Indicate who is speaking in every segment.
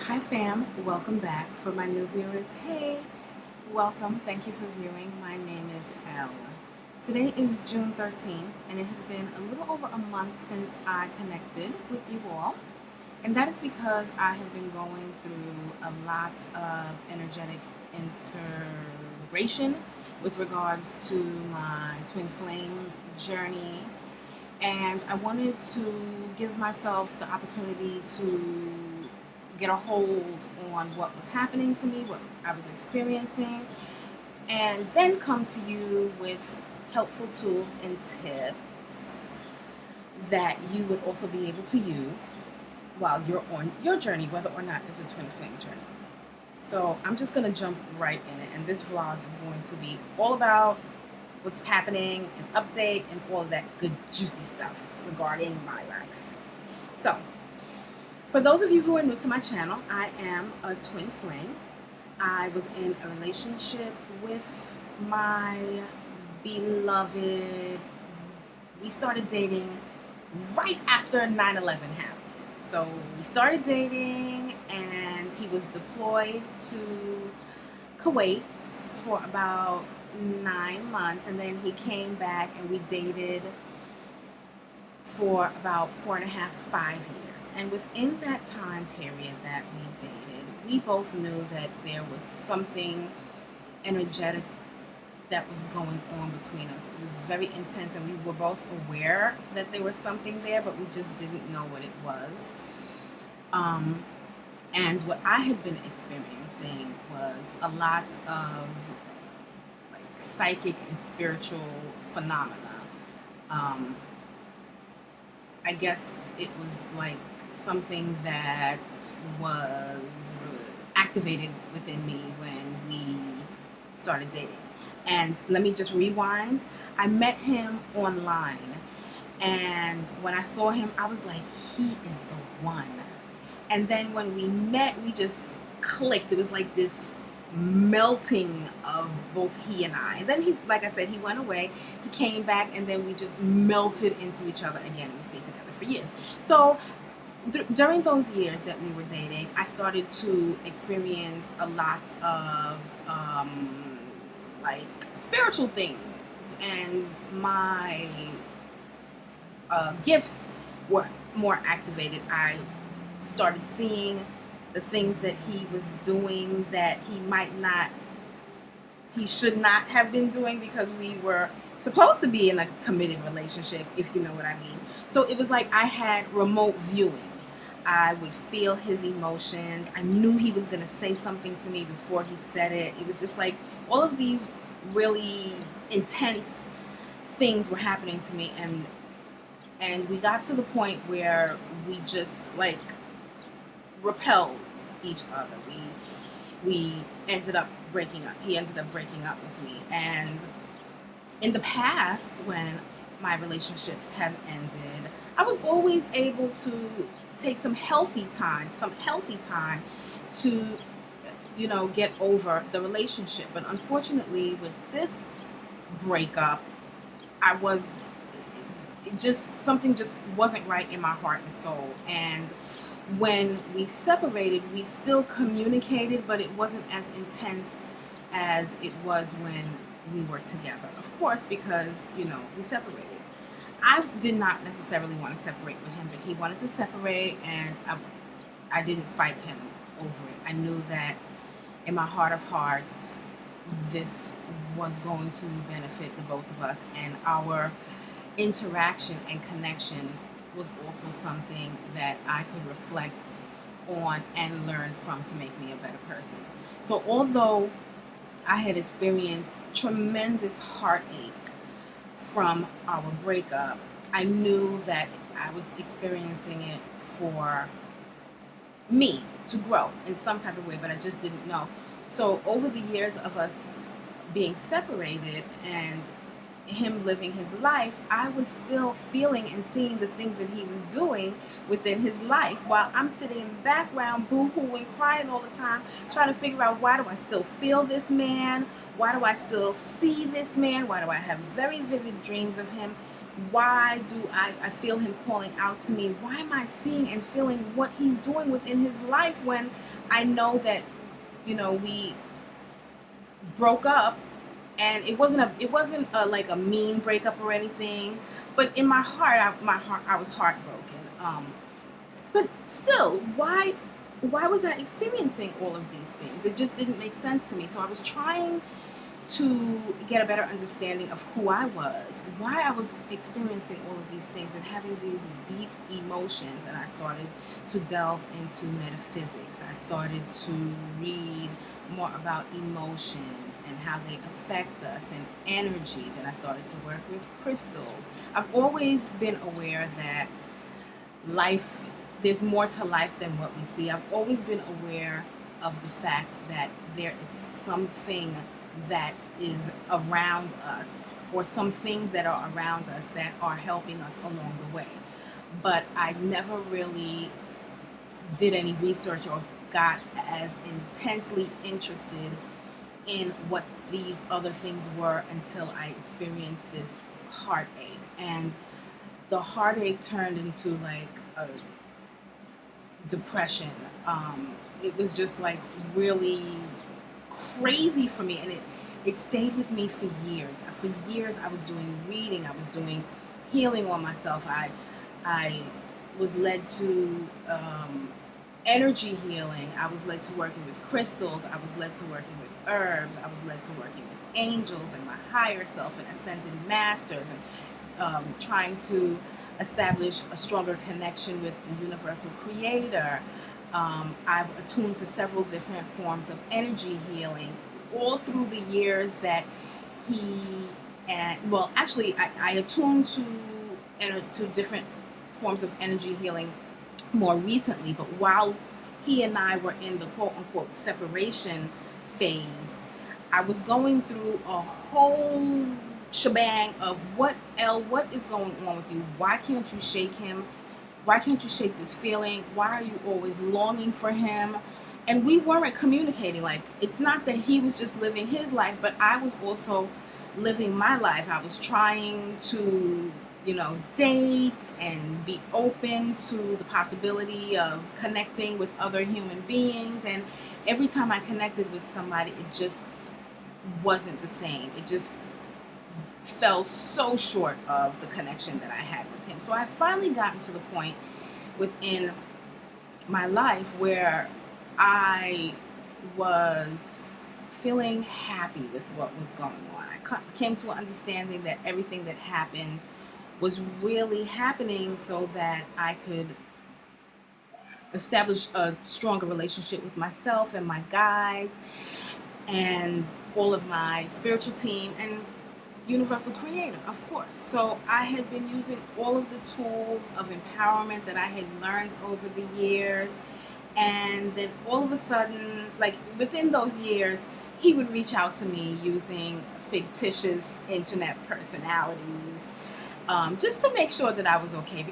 Speaker 1: Hi fam, welcome back. For my new viewers, hey, welcome. Thank you for viewing. My name is Elle. Today is June 13th, and it has been a little over a month since I connected with you all. And that is because I have been going through a lot of energetic integration with regards to my twin flame journey. And I wanted to give myself the opportunity to get a hold on what was happening to me, what I was experiencing, and then come to you with helpful tools and tips that you would also be able to use while you're on your journey, whether or not it's a twin flame journey. So I'm just going to jump right in it, and this vlog is going to be all about what's happening, an update, and all of that good juicy stuff regarding my life. So for those of you who are new to my channel, I am a twin flame. I was in a relationship with my beloved. We started dating right after 9/11 happened. So we started dating, and he was deployed to Kuwait for about 9 months, and then he came back, and we dated for about 4.5, 5 years. And within that time period that we dated, we both knew that there was something energetic that was going on between us. It was very intense, and we were both aware that there was something there, but we just didn't know what it was. And what I had been experiencing was a lot of like psychic and spiritual phenomena. I guess it was like something that was activated within me when we started dating. And let me just rewind. I met him online, and when I saw him, I was like, he is the one. And then when we met, we just clicked. It was like this melting of both he and I. And then he, like I said, he went away. He came back, and then we just melted into each other again, and we stayed together for years. So during those years that we were dating, I started to experience a lot of like spiritual things, and my gifts were more activated. I started seeing the things that he was doing that he should not have been doing, because we were supposed to be in a committed relationship, if you know what I mean. So it was like I had remote viewing. I would feel his emotions. I knew he was going to say something to me before he said it. It was just like all of these really intense things were happening to me, and we got to the point where we just like repelled each other. We ended up breaking up. He ended up breaking up with me. And in the past, when my relationships have ended, I was always able to take some healthy time to, get over the relationship. But unfortunately, with this breakup, something just wasn't right in my heart and soul. And when we separated, we still communicated, but it wasn't as intense as it was when we were together. Of course, because, we separated. I did not necessarily want to separate with him, but he wanted to separate, and I didn't fight him over it. I knew that in my heart of hearts, this was going to benefit the both of us, and our interaction and connection was also something that I could reflect on and learn from to make me a better person. So although I had experienced tremendous heartache from our breakup, I knew that I was experiencing it for me to grow in some type of way, but I just didn't know. So over the years of us being separated and him living his life, I was still feeling and seeing the things that he was doing within his life, while I'm sitting in the background boo-hooing, crying all the time, trying to figure out, why do I still feel this man? Why do I still see this man? Why do I have very vivid dreams of him? Why do I feel him calling out to me? Why am I seeing and feeling what he's doing within his life when I know that, we broke up, and it wasn't like a mean breakup or anything, but in my heart I was heartbroken. But still, why was I experiencing all of these things? It just didn't make sense to me. So I was trying to get a better understanding of who I was, why I was experiencing all of these things and having these deep emotions. And I started to delve into metaphysics. I started to read more about emotions and how they affect us and energy. Then I started to work with crystals. I've always been aware that life, there's more to life than what we see. I've always been aware of the fact that there is something that is around us, or some things that are around us that are helping us along the way. But I never really did any research or got as intensely interested in what these other things were until I experienced this heartache. And the heartache turned into like a depression. It was just like really crazy for me, and it stayed with me for years. For years, I was doing reading, I was doing healing on myself. I was led to energy healing. I was led to working with crystals. I was led to working with herbs. I was led to working with angels and my higher self and ascended masters, and trying to establish a stronger connection with the universal creator. I've attuned to several different forms of energy healing all through the years that I attuned to different forms of energy healing more recently. But while he and I were in the quote unquote separation phase, I was going through a whole shebang of what is going on with you? Why can't you shake him? Why can't you shake this feeling? Why are you always longing for him? And we weren't communicating. Like, it's not that he was just living his life, but I was also living my life. I was trying to, date and be open to the possibility of connecting with other human beings. And every time I connected with somebody, it just wasn't the same. It just fell so short of the connection that I had with him. So I finally gotten to the point within my life where I was feeling happy with what was going on. I came to an understanding that everything that happened was really happening so that I could establish a stronger relationship with myself and my guides and all of my spiritual team and universal creator, of course. So I had been using all of the tools of empowerment that I had learned over the years. And then all of a sudden, like within those years, he would reach out to me using fictitious internet personalities, just to make sure that I was okay.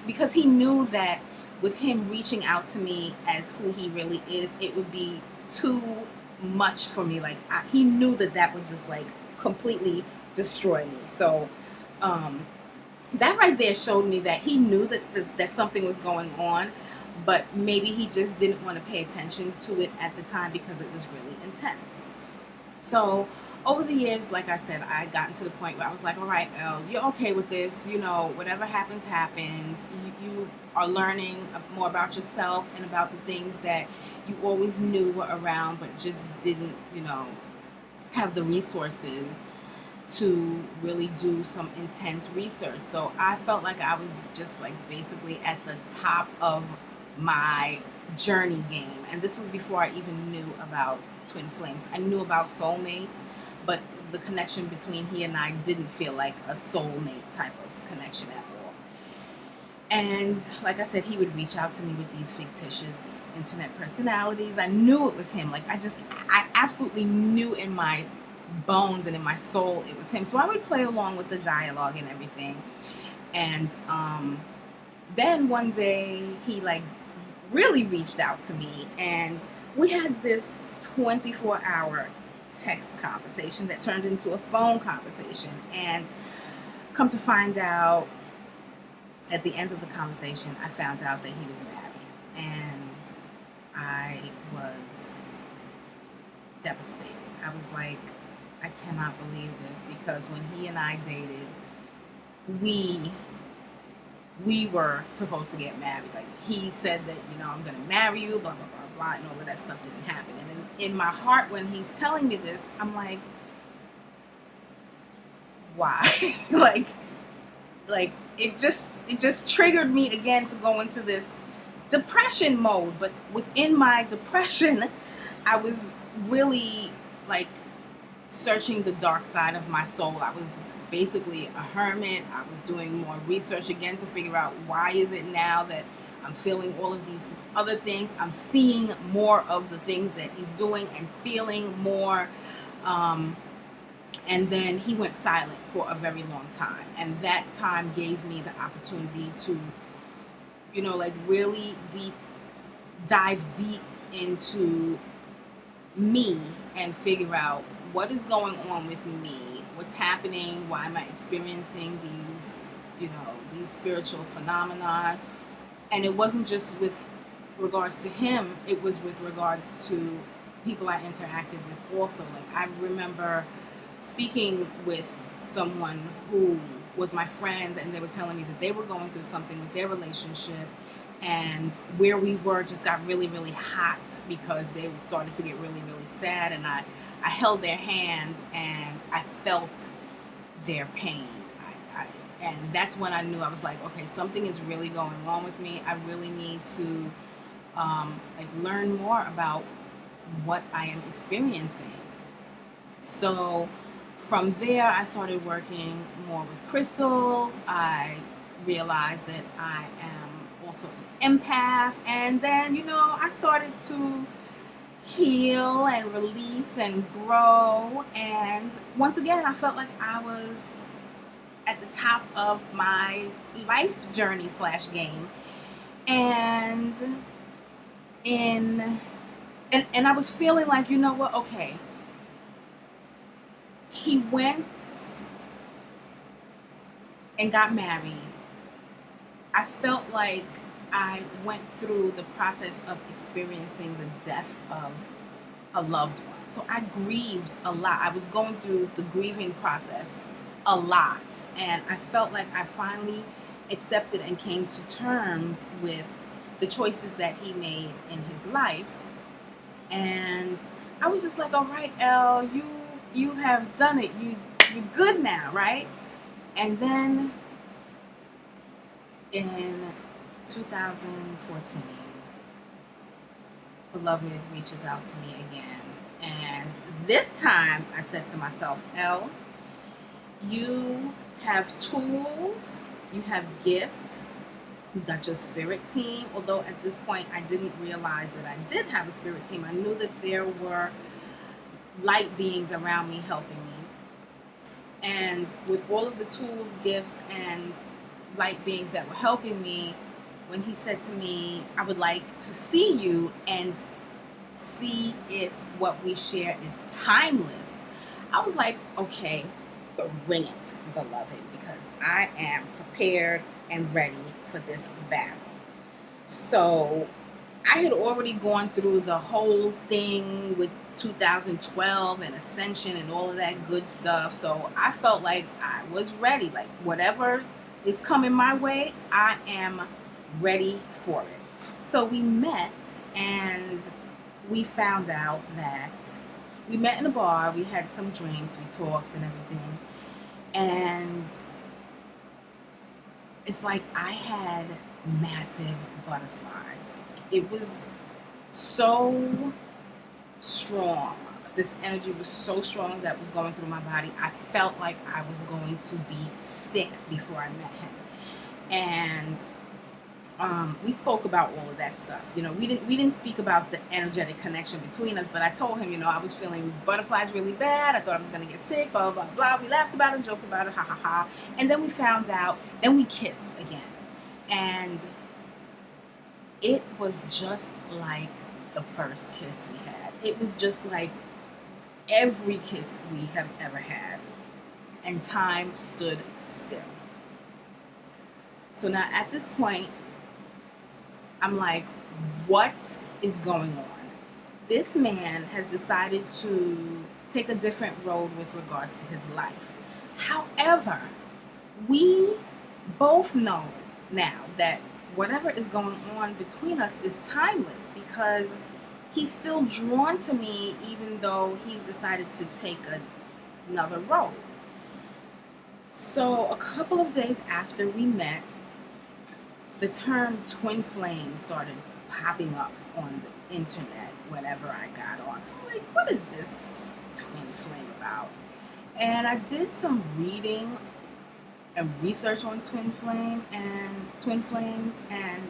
Speaker 1: Because he knew that with him reaching out to me as who he really is, it would be too much for me. Like, he knew that would just like completely destroy me. So that right there showed me that he knew that something was going on, but maybe he just didn't want to pay attention to it at the time because it was really intense. So over the years, like I said, I gotten to the point where I was like, all right, Elle, you're okay with this. Whatever happens, happens. You are learning more about yourself and about the things that you always knew were around, but just didn't, have the resources to really do some intense research. So I felt like I was just like basically at the top of my journey game. And this was before I even knew about twin flames. I knew about soulmates, but the connection between he and I didn't feel like a soulmate type of connection at all. And like I said, he would reach out to me with these fictitious internet personalities. I knew it was him. Like, I absolutely knew in my bones and in my soul it was him. So I would play along with the dialogue and everything. And then one day he like really reached out to me, and we had this 24-hour text conversation that turned into a phone conversation. And Come to find out, at the end of the conversation, I found out that he was married, and I was devastated. I was like, I cannot believe this, because when he and I dated, we we were supposed to get married. Like, he said that, I'm gonna marry you, blah blah blah blah, and all of that stuff didn't happen. And in my heart, when he's telling me this, I'm like, why? like like it just triggered me again to go into this depression mode. But within my depression, I was really like searching the dark side of my soul. I was basically a hermit. I was doing more research again to figure out, why is it now that I'm feeling all of these other things? I'm seeing more of the things that he's doing and feeling more. And then he went silent for a very long time. And that time gave me the opportunity to, like, really dive deep into me and figure out what is going on with me, what's happening, why am I experiencing these spiritual phenomena. And it wasn't just with regards to him, it was with regards to people I interacted with also. Like, I remember speaking with someone who was my friend, and they were telling me that they were going through something with their relationship, and where we were just got really, really hot, because they started to get really, really sad. And I held their hand and I felt their pain. And that's when I knew. I was like, okay, something is really going on with me. I really need to learn more about what I am experiencing. So from there, I started working more with crystals. I realized that I am also an empath. And then, I started to heal and release and grow. And once again, I felt like I was at the top of my life journey / game. And and I was feeling like, you know what, okay, he went and got married. I felt like I went through the process of experiencing the death of a loved one. So I grieved a lot. I was going through the grieving process a lot. And I felt like I finally accepted and came to terms with the choices that he made in his life. And I was just like, all right, Elle, you have done it. You're good now, right? And then in 2014, Beloved reaches out to me again. And this time I said to myself, Elle, you have tools, you have gifts, you got your spirit team. Although at this point I didn't realize that I did have a spirit team. I knew that there were light beings around me helping me. And with all of the tools, gifts, and light beings that were helping me, when he said to me, I would like to see you and see if what we share is timeless, I was like, okay, bring it, beloved, because I am prepared and ready for this battle. So I had already gone through the whole thing with 2012 and Ascension and all of that good stuff. So I felt like I was ready. Like, whatever is coming my way, I am ready for it. So we met, and we found out that we met in a bar. We had some drinks, we talked and everything. And it's like I had massive butterflies. Like, it was so strong. This energy was so strong that was going through my body. I felt like I was going to be sick before I met him. And we spoke about all of that stuff. We didn't speak about the energetic connection between us, but I told him, I was feeling butterflies really bad. I thought I was going to get sick, blah, blah, blah. We laughed about it, joked about it, ha, ha, ha. And then we found out, then we kissed again. And it was just like the first kiss we had. It was just like every kiss we have ever had. and time stood still. So now at this point, I'm like, what is going on? This man has decided to take a different road with regards to his life. However, we both know now that whatever is going on between us is timeless, because he's still drawn to me even though he's decided to take another road. So a couple of days after we met, the term twin flame started popping up on the internet whenever I got on. So I'm like, what is this twin flame about? And I did some reading and research on twin flames, and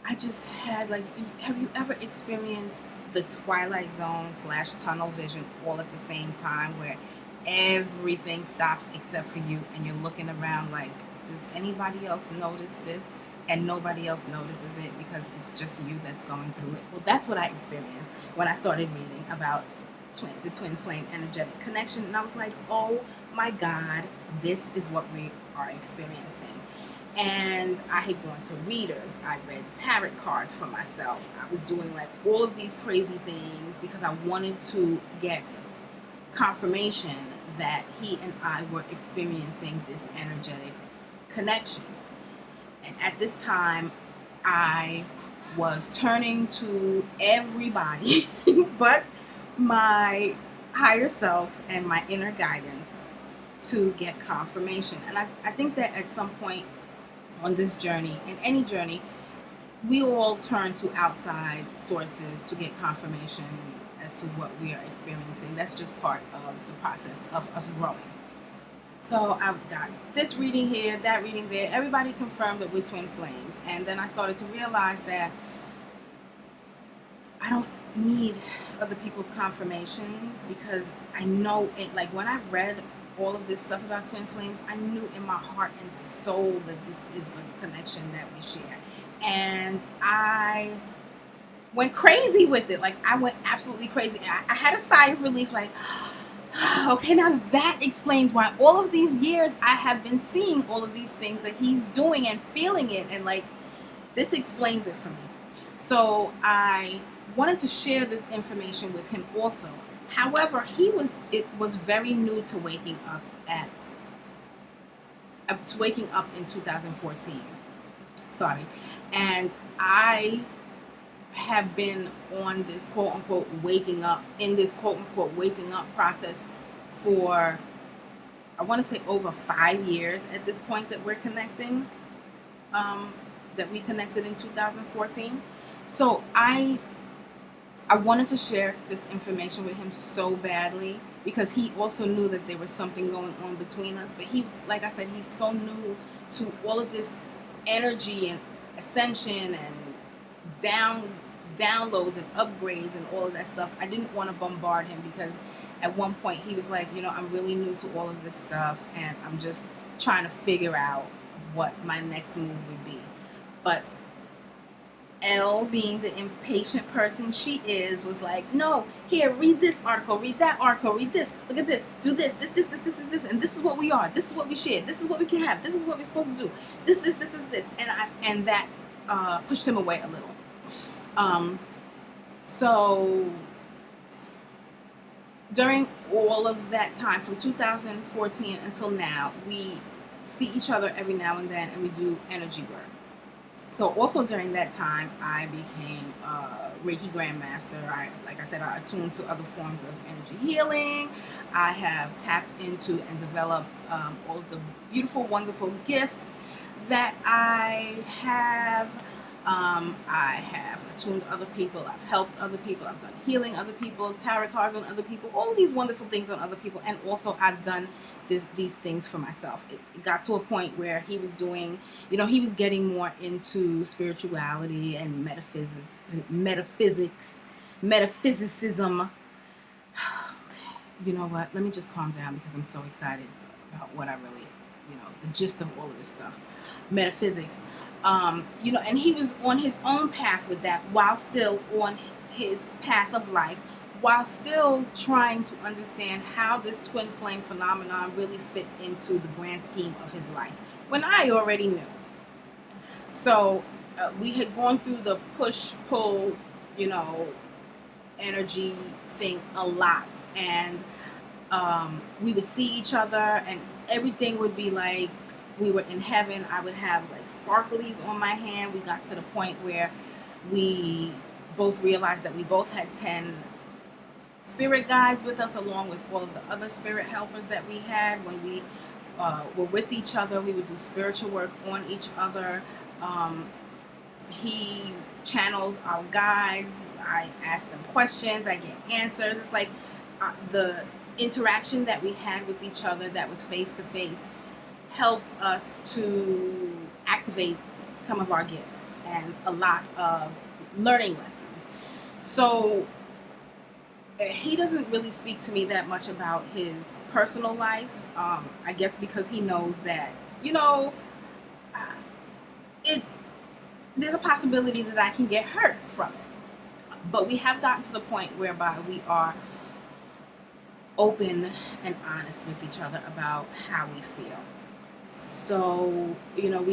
Speaker 1: I just had like, have you ever experienced the Twilight Zone / tunnel vision all at the same time, where everything stops except for you and you're looking around like, does anybody else notice this? And nobody else notices it because it's just you that's going through it. Well, that's what I experienced when I started reading about the twin flame energetic connection. And I was like, oh my God, this is what we are experiencing. And I had gone to readers. I read tarot cards for myself. I was doing like all of these crazy things because I wanted to get confirmation that he and I were experiencing this energetic connection. And at this time, I was turning to everybody but my higher self and my inner guidance to get confirmation. And I think that at some point on this journey, in any journey, we all turn to outside sources to get confirmation as to what we are experiencing. That's just part of the process of us growing. So I've got this reading here, that reading there. Everybody confirmed that we're twin flames. And then I started to realize that I don't need other people's confirmations, because I know it. Like when I read all of this stuff about twin flames, I knew in my heart and soul that this is the connection that we share. And I went crazy with it. Like I went absolutely crazy. I had a sigh of relief, like, okay, now that explains why all of these years I have been seeing all of these things that he's doing and feeling it, and like this explains it for me. So I wanted to share this information with him also. However, it was very new to waking up in 2014. Sorry. And I have been on this quote unquote waking up process for, I want to say, over 5 years at this point that we're connecting, that we connected in 2014. So I wanted to share this information with him so badly, because he also knew that there was something going on between us. But he was, like I said, he's so new to all of this energy and ascension and downloads and upgrades and all of that stuff. I didn't want to bombard him, because at one point he was like, I'm really new to all of this stuff and I'm just trying to figure out what my next move would be. But Elle, being the impatient person she is, was like, no, here, read this article, read that article, read this, look at this, do this, and this is what we are, this is what we share, this is what we can have, this is what we're supposed to do, this is this. And that pushed him away a little. So during all of that time, from 2014 until now, we see each other every now and then, and we do energy work. So also during that time, I became a Reiki Grandmaster. Like I said, I attuned to other forms of energy healing. I have tapped into and developed all of the beautiful, wonderful gifts that I have. I have attuned to other people. I've helped other people. I've done healing other people, tarot cards on other people, all of these wonderful things on other people. And also I've done these things for myself. It got to a point where he was doing, he was getting more into spirituality and metaphysicism. Okay. You know what? Let me just calm down, because I'm so excited about what I really, the gist of all of this stuff. Metaphysics. And he was on his own path with that, while still on his path of life while still trying to understand how this twin flame phenomenon really fit into the grand scheme of his life, when I already knew. So we had gone through the push pull, you know, energy thing a lot, and we would see each other, and everything would be like we were in heaven. I would have like sparklies on my hand. We got to the point where we both realized that we both had 10 spirit guides with us, along with all of the other spirit helpers that we had. When we were with each other, we would do spiritual work on each other. He channels our guides. I ask them questions. I get answers. It's like the interaction that we had with each other that was face to face helped us to activate some of our gifts and a lot of learning lessons. So he doesn't really speak to me that much about his personal life. I guess because he knows that, you know, there's a possibility that I can get hurt from it. But we have gotten to the point whereby we are open and honest with each other about how we feel. So, you know,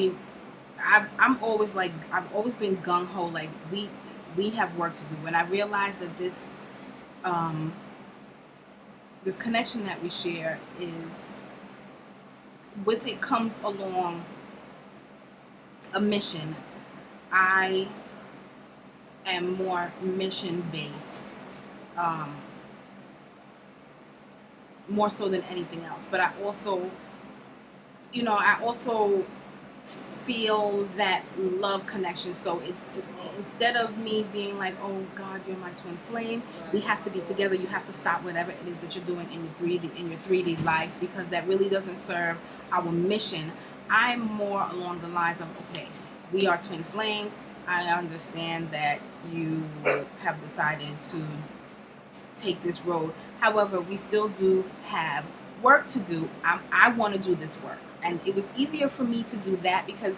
Speaker 1: I'm always like, I've always been gung-ho, like we have work to do. When I realized that this connection that we share is, with it comes along a mission. I am more mission based, more so than anything else. But I also, you know, I also feel that love connection. So it's, instead of me being like, oh God, you're my twin flame, we have to be together, you have to stop whatever it is that you're doing in your 3D life, because that really doesn't serve our mission. I'm more along the lines of, okay, we are twin flames. I understand that you have decided to take this road. However, we still do have work to do. I want to do this work. And it was easier for me to do that because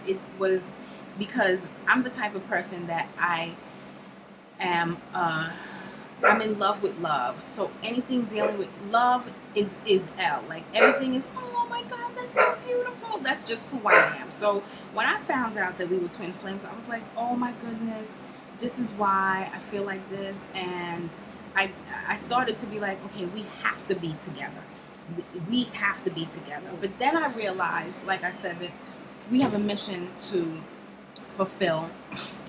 Speaker 1: I'm the type of person that I am, I'm in love with love. So anything dealing with love is L. Like everything is, oh my God, that's so beautiful. That's just who I am. So when I found out that we were twin flames, I was like, oh my goodness, this is why I feel like this. And I started to be like, okay, we have to be together. We have to be together. But then I realized, like I said, that we have a mission to fulfill.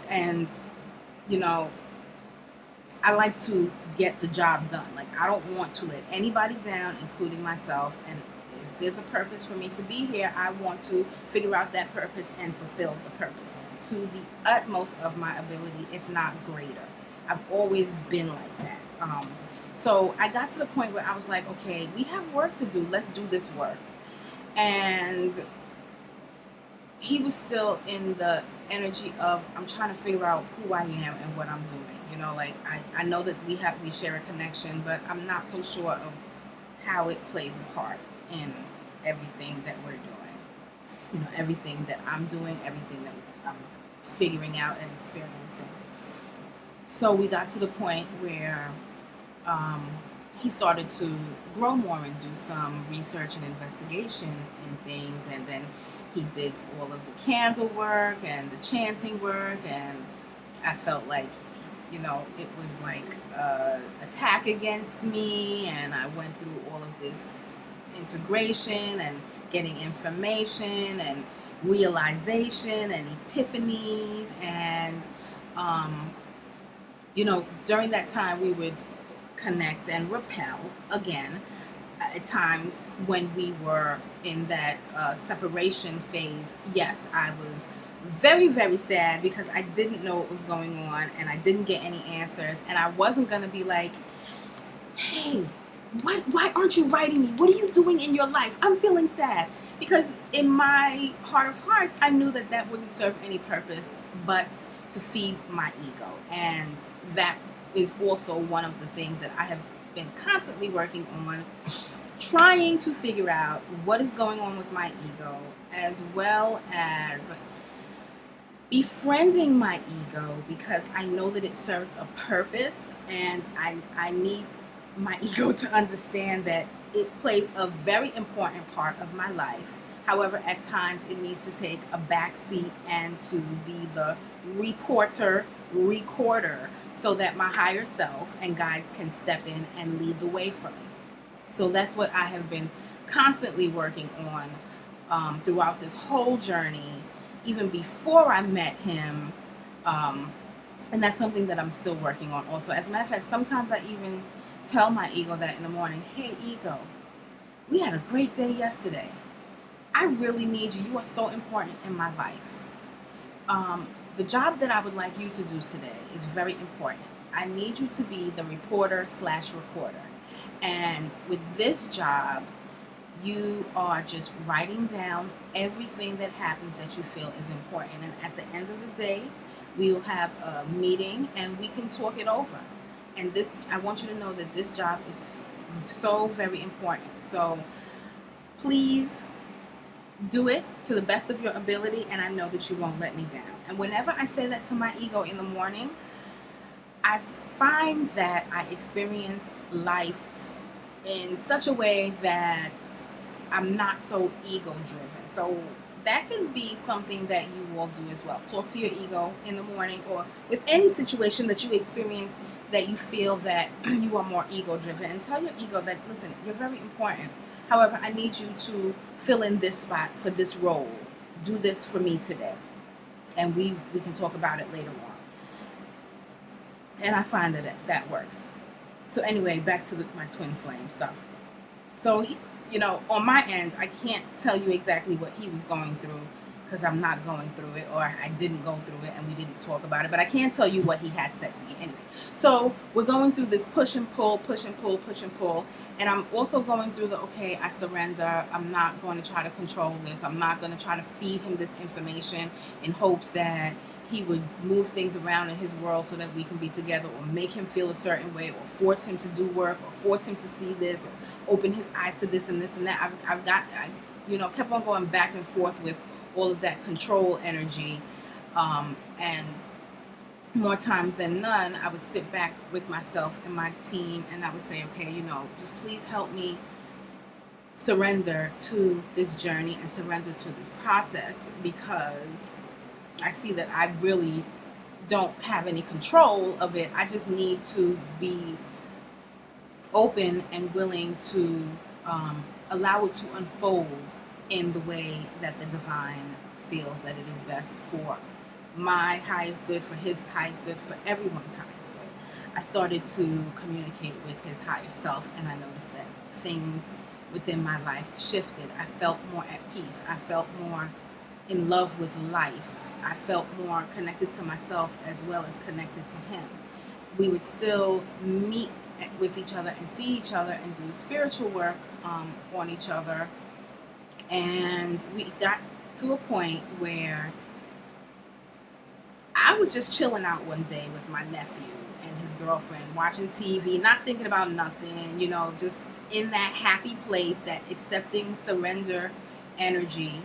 Speaker 1: And, you know, I like to get the job done. Like, I don't want to let anybody down, including myself. And if there's a purpose for me to be here, I want to figure out that purpose and fulfill the purpose to the utmost of my ability, if not greater. I've always been like that. So I got to the point where I was like, okay, we have work to do. Let's do this work. And he was still in the energy of, I'm trying to figure out who I am and what I'm doing. You know, like I know that we share a connection, but I'm not so sure of how it plays a part in everything that we're doing. You know, everything that I'm doing, everything that I'm figuring out and experiencing. So we got to the point where he started to grow more and do some research and investigation in things, and then he did all of the candle work and the chanting work, and I felt like, you know, it was like an attack against me, and I went through all of this integration and getting information and realization and epiphanies, and you know, during that time we would connect and repel again at times when we were in that separation phase. Yes, I was very, very sad because I didn't know what was going on and I didn't get any answers, and I wasn't going to be like, hey, why aren't you writing me? What are you doing in your life? I'm feeling sad. Because in my heart of hearts, I knew that that wouldn't serve any purpose but to feed my ego. And that is also one of the things that I have been constantly working on, trying to figure out what is going on with my ego, as well as befriending my ego because I know that it serves a purpose, and I need my ego to understand that it plays a very important part of my life. However, at times it needs to take a back seat and to be the recorder, so that my higher self and guides can step in and lead the way for me. So that's what I have been constantly working on throughout this whole journey, even before I met him. Um, and that's something that I'm still working on also. As a matter of fact, sometimes I even tell my ego that in the morning: hey, ego, we had a great day yesterday. I really need you. You are so important in my life. The job that I would like you to do today is very important. I need you to be the reporter slash recorder. And with this job, you are just writing down everything that happens that you feel is important. And at the end of the day, we will have a meeting and we can talk it over. And this, I want you to know that this job is so very important. So please do it to the best of your ability, and I know that you won't let me down. And whenever I say that to my ego in the morning, I find that I experience life in such a way that I'm not so ego driven. So that can be something that you will do as well. Talk to your ego in the morning, or with any situation that you experience that you feel that you are more ego driven, and tell your ego that, listen, you're very important. However, I need you to fill in this spot for this role. Do this for me today. And we can talk about it later on. And I find that that works. So anyway, back to my twin flame stuff. So, on my end, I can't tell you exactly what he was going through because I'm not going through it, or I didn't go through it and we didn't talk about it. But I can tell you what he has said to me anyway. So we're going through this push and pull, push and pull, push and pull. And I'm also going through okay, I surrender. I'm not going to try to control this. I'm not going to try to feed him this information in hopes that he would move things around in his world so that we can be together, or make him feel a certain way, or force him to do work, or force him to see this, or open his eyes to this and this and that. I kept on going back and forth with all of that control energy. And more times than none, I would sit back with myself and my team and I would say, okay, just please help me surrender to this journey and surrender to this process, because I see that I really don't have any control of it. I just need to be open and willing to allow it to unfold in the way that the divine feels that it is best for my highest good, for his highest good, for everyone's highest good. I started to communicate with his higher self, and I noticed that things within my life shifted. I felt more at peace. I felt more in love with life. I felt more connected to myself as well as connected to him. We would still meet with each other and see each other and do spiritual work on each other. And we got to a point where I was just chilling out one day with my nephew and his girlfriend, watching TV, not thinking about nothing, just in that happy place, that accepting surrender energy.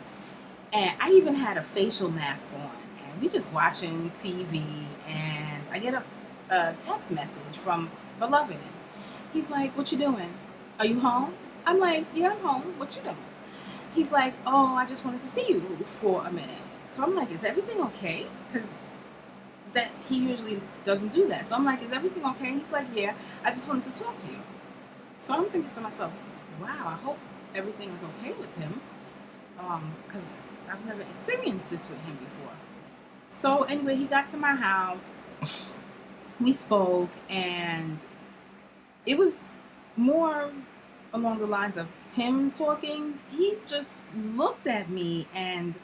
Speaker 1: And I even had a facial mask on, and we just watching TV, and I get a text message from Beloved. He's like, what you doing? Are you home? I'm like, yeah, I'm home. What you doing? He's like, oh, I just wanted to see you for a minute. So I'm like, is everything okay? Because that he usually doesn't do that. So I'm like, is everything okay? He's like, yeah, I just wanted to talk to you. So I'm thinking to myself, wow, I hope everything is okay with him, because I've never experienced this with him before. So anyway, he got to my house, we spoke, and it was more along the lines of him talking. He just looked at me, and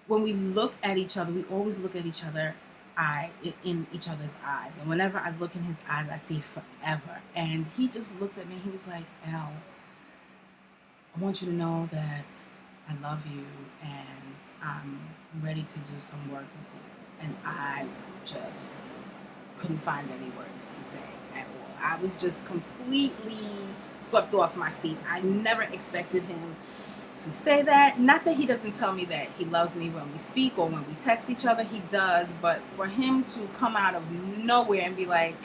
Speaker 1: when we look at each other, we always look at each other in each other's eyes. And whenever I look in his eyes, I see forever. And he just looked at me, he was like, Elle, I want you to know that I love you and I'm ready to do some work with you. And I just couldn't find any words to say at all. I was just completely swept off my feet. I never expected him to say that. Not that he doesn't tell me that he loves me when we speak or when we text each other. He does. But for him to come out of nowhere and be like,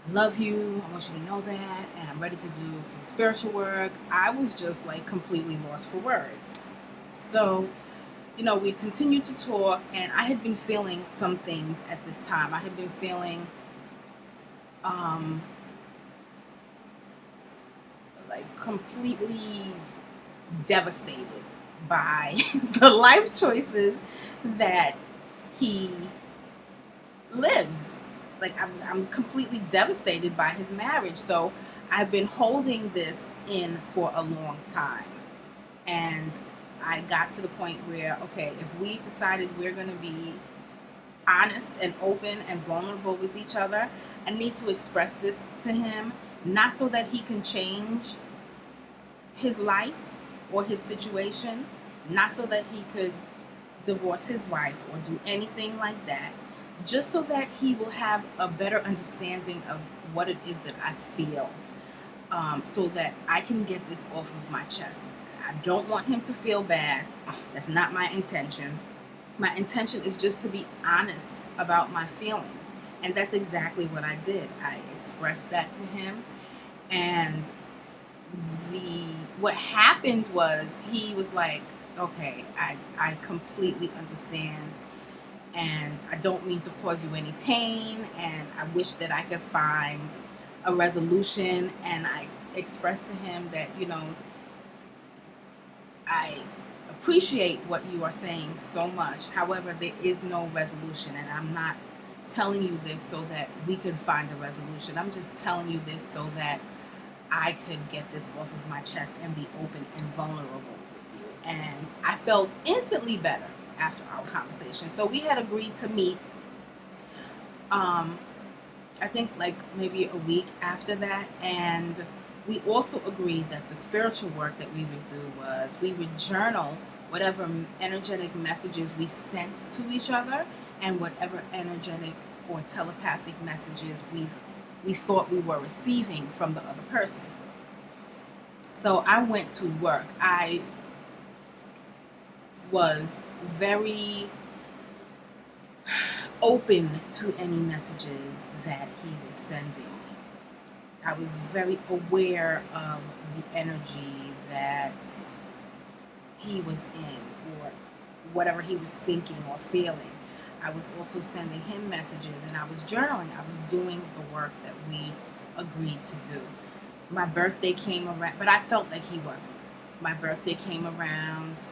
Speaker 1: I love you, I want you to know that, and I'm ready to do some spiritual work, I was just like completely lost for words. So, we continued to talk, and I had been feeling some things at this time. I had been feeling like completely devastated by the life choices that he lives. Like I'm completely devastated by his marriage. So I've been holding this in for a long time. And I got to the point where, okay, if we decided we're going to be honest and open and vulnerable with each other, I need to express this to him, not so that he can change his life or his situation, not so that he could divorce his wife or do anything like that, just so that he will have a better understanding of what it is that I feel, so that I can get this off of my chest. I don't want him to feel bad. That's not my intention. My intention is just to be honest about my feelings. And that's exactly what I did. I expressed that to him. And what happened was he was like, okay, I completely understand. And I don't mean to cause you any pain. And I wish that I could find a resolution. And I expressed to him that, I appreciate what you are saying so much. However, there is no resolution, and I'm not telling you this so that we could find a resolution. I'm just telling you this so that I could get this off of my chest and be open and vulnerable with you. And I felt instantly better after our conversation. So we had agreed to meet, I think like maybe a week after that, and we also agreed that the spiritual work that we would do was we would journal whatever energetic messages we sent to each other and whatever energetic or telepathic messages we thought we were receiving from the other person. So I went to work. I was very open to any messages that he was sending. I was very aware of the energy that he was in, or whatever he was thinking or feeling. I was also sending him messages, and I was journaling. I was doing the work that we agreed to do. My birthday came around, but I felt like he wasn't. My birthday came around.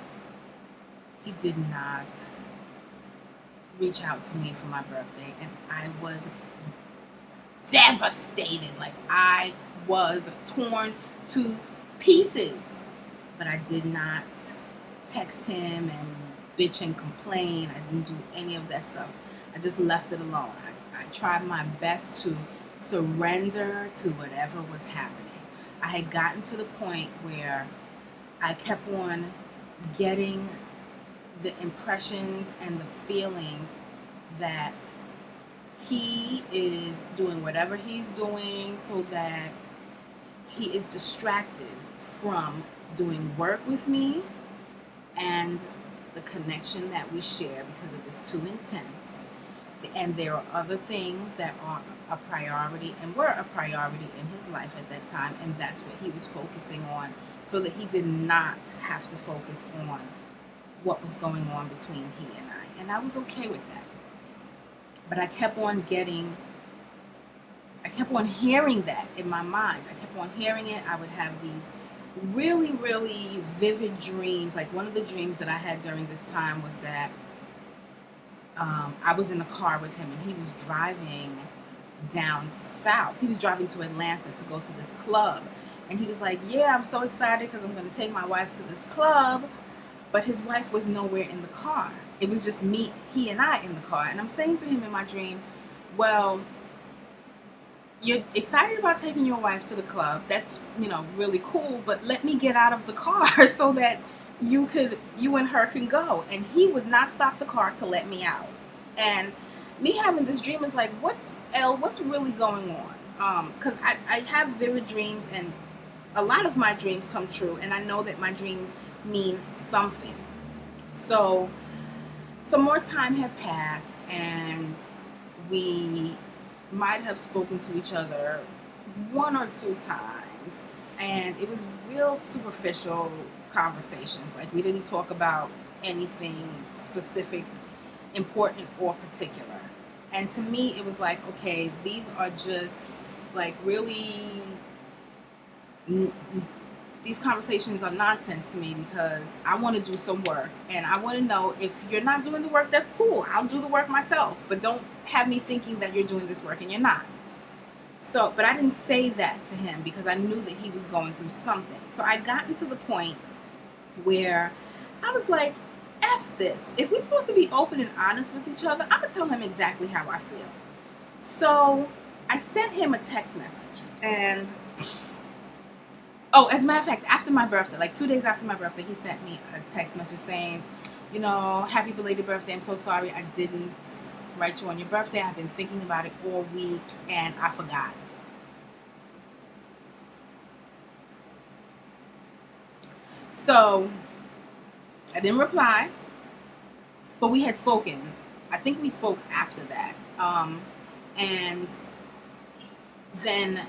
Speaker 1: He did not reach out to me for my birthday, and I was devastated. Like I was torn to pieces. But I did not text him and bitch and complain. I didn't do any of that stuff. I just left it alone. I tried my best to surrender to whatever was happening. I had gotten to the point where I kept on getting the impressions and the feelings that he is doing whatever he's doing so that he is distracted from doing work with me and the connection that we share, because it was too intense. And there are other things that are a priority and were a priority in his life at that time, and that's what he was focusing on, so that he did not have to focus on what was going on between he and I. And I was okay with that. But I kept on hearing that in my mind. I kept on hearing it. I would have these really, really vivid dreams. Like one of the dreams that I had during this time was that I was in a car with him, and he was driving down south. He was driving to Atlanta to go to this club. And he was like, yeah, I'm so excited because I'm going to take my wife to this club. But his wife was nowhere in the car. It was just me, he and I in the car. And I'm saying to him in my dream, well, you're excited about taking your wife to the club. That's, really cool. But let me get out of the car so that you and her can go. And he would not stop the car to let me out. And me having this dream is like, what's really going on? Because I have vivid dreams, and a lot of my dreams come true, and I know that my dreams mean something. So some more time had passed, and we might have spoken to each other one or two times, and it was real superficial conversations. Like, we didn't talk about anything specific, important, or particular. And to me, it was like, okay, these are just like really, these conversations are nonsense to me, because I want to do some work, and I want to know, if you're not doing the work, that's cool. I'll do the work myself, but don't have me thinking that you're doing this work and you're not. So, but I didn't say that to him because I knew that he was going through something. So I gotten to the point where I was like, F this. If we're supposed to be open and honest with each other, I'm going to tell him exactly how I feel. So I sent him a text message. And, oh, as a matter of fact, after my birthday, like 2 days after my birthday, he sent me a text message saying, you know, happy belated birthday. I'm so sorry I didn't write you on your birthday. I've been thinking about it all week and I forgot. So I didn't reply, but we had spoken. I think we spoke after that. And then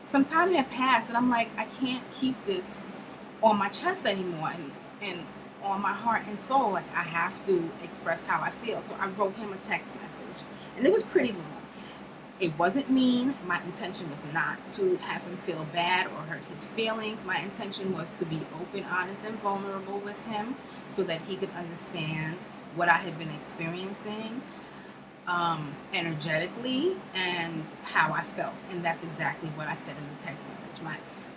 Speaker 1: some time had passed, and I'm like, I can't keep this on my chest anymore, and on my heart and soul. Like, I have to express how I feel. So I wrote him a text message, and it was pretty long. It wasn't mean. My intention was not to have him feel bad or hurt his feelings. My intention was to be open, honest, and vulnerable with him so that he could understand what I had been experiencing energetically and how I felt. And that's exactly what I said in the text message.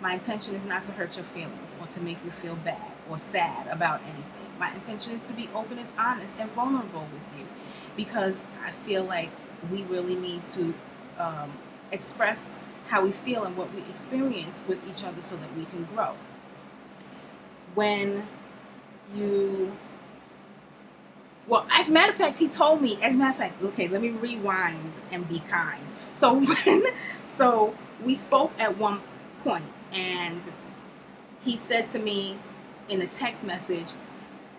Speaker 1: My intention is not to hurt your feelings or to make you feel bad or sad about anything. My intention is to be open and honest and vulnerable with you, because I feel like we really need to express how we feel and what we experience with each other so that we can grow. When you, well, as a matter of fact, he told me, okay, let me rewind and be kind. So we spoke at one point, and he said to me in a text message,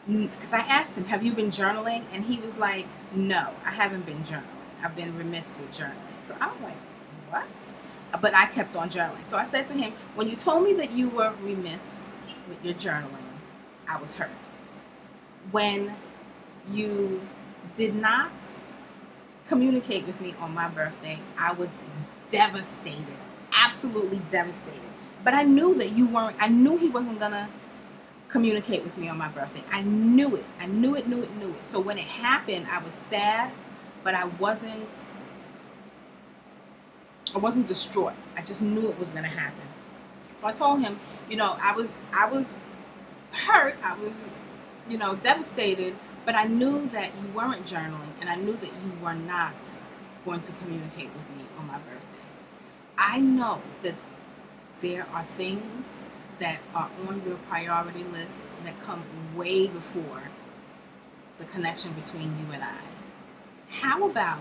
Speaker 1: because I asked him, have you been journaling? And he was like, no, I haven't been journaling. I've been remiss with journaling. So I was like, what? But I kept on journaling. So I said to him, when you told me that you were remiss with your journaling, I was hurt. When you did not communicate with me on my birthday, I was devastated, absolutely devastated. But I knew that you weren't, I knew he wasn't gonna communicate with me on my birthday. I knew it. I knew it. So when it happened, I was sad, but I wasn't distraught. I just knew it was going to happen. So I told him, I was hurt. I was, devastated, but I knew that you weren't journaling, and I knew that you were not going to communicate with me on my birthday. I know that there are things that are on your priority list that come way before the connection between you and I. How about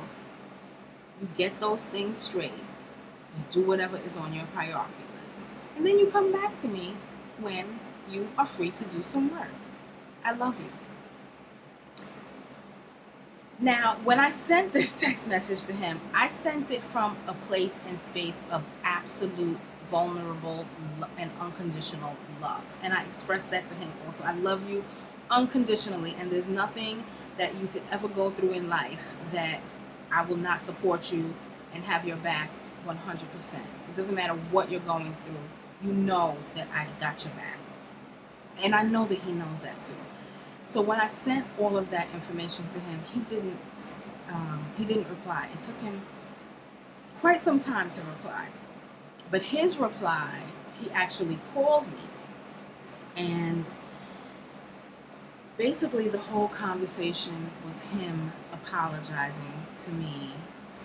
Speaker 1: you get those things straight, you do whatever is on your priority list, and then you come back to me when you are free to do some work. I love you. Now, when I sent this text message to him, I sent it from a place and space of absolute vulnerable and unconditional love. And I expressed that to him also. I love you unconditionally, and there's nothing that you could ever go through in life that I will not support you and have your back 100%. It doesn't matter what you're going through. You know that I got your back. And I know that he knows that too. So when I sent all of that information to him, he didn't reply. It took him quite some time to reply. But his reply, he actually called me. And basically the whole conversation was him apologizing to me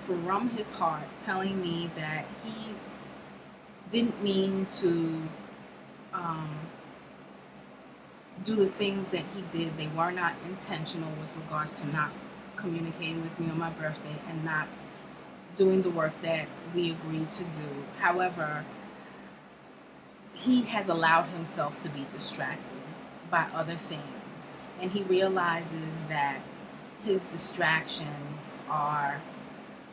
Speaker 1: from his heart, telling me that he didn't mean to do the things that he did. They were not intentional with regards to not communicating with me on my birthday and not doing the work that we agreed to do. However, he has allowed himself to be distracted by other things, and he realizes that his distractions are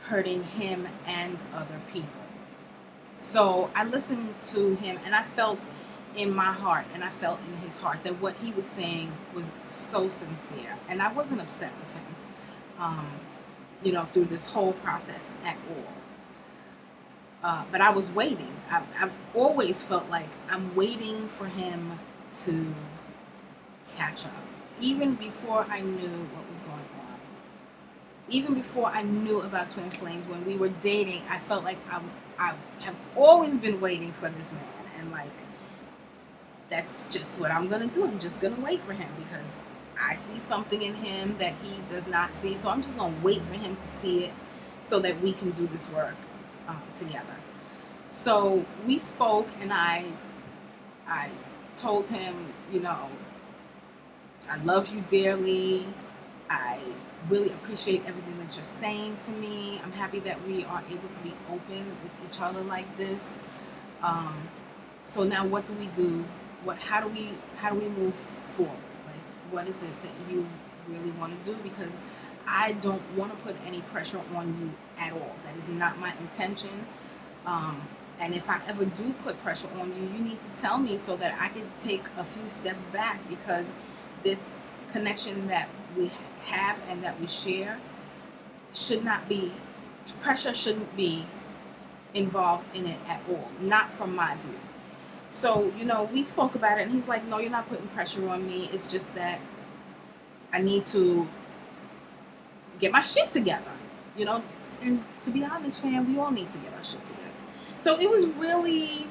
Speaker 1: hurting him and other people. So I listened to him, and I felt in my heart and I felt in his heart that what he was saying was so sincere, and I wasn't upset with him, um, through this whole process at all. But I was waiting. I've always felt like I'm waiting for him to catch up. Even before I knew what was going on, even before I knew about Twin Flames, when we were dating, I felt like I have always been waiting for this man. And like, that's just what I'm going to do. I'm just going to wait for him because I see something in him that he does not see. So I'm just going to wait for him to see it so that we can do this work together. So we spoke, and I told him, I love you dearly. I really appreciate everything that you're saying to me. I'm happy that we are able to be open with each other like this. So now what do we do? How do we move forward? Like, what is it that you really want to do? Because I don't want to put any pressure on you at all. That is not my intention. And if I ever do put pressure on you, you need to tell me so that I can take a few steps back, because this connection that we have and that we share pressure shouldn't be involved in it at all, not from my view. So, we spoke about it, and he's like, no, you're not putting pressure on me. It's just that I need to get my shit together, and to be honest, fam, we all need to get our shit together. So it was really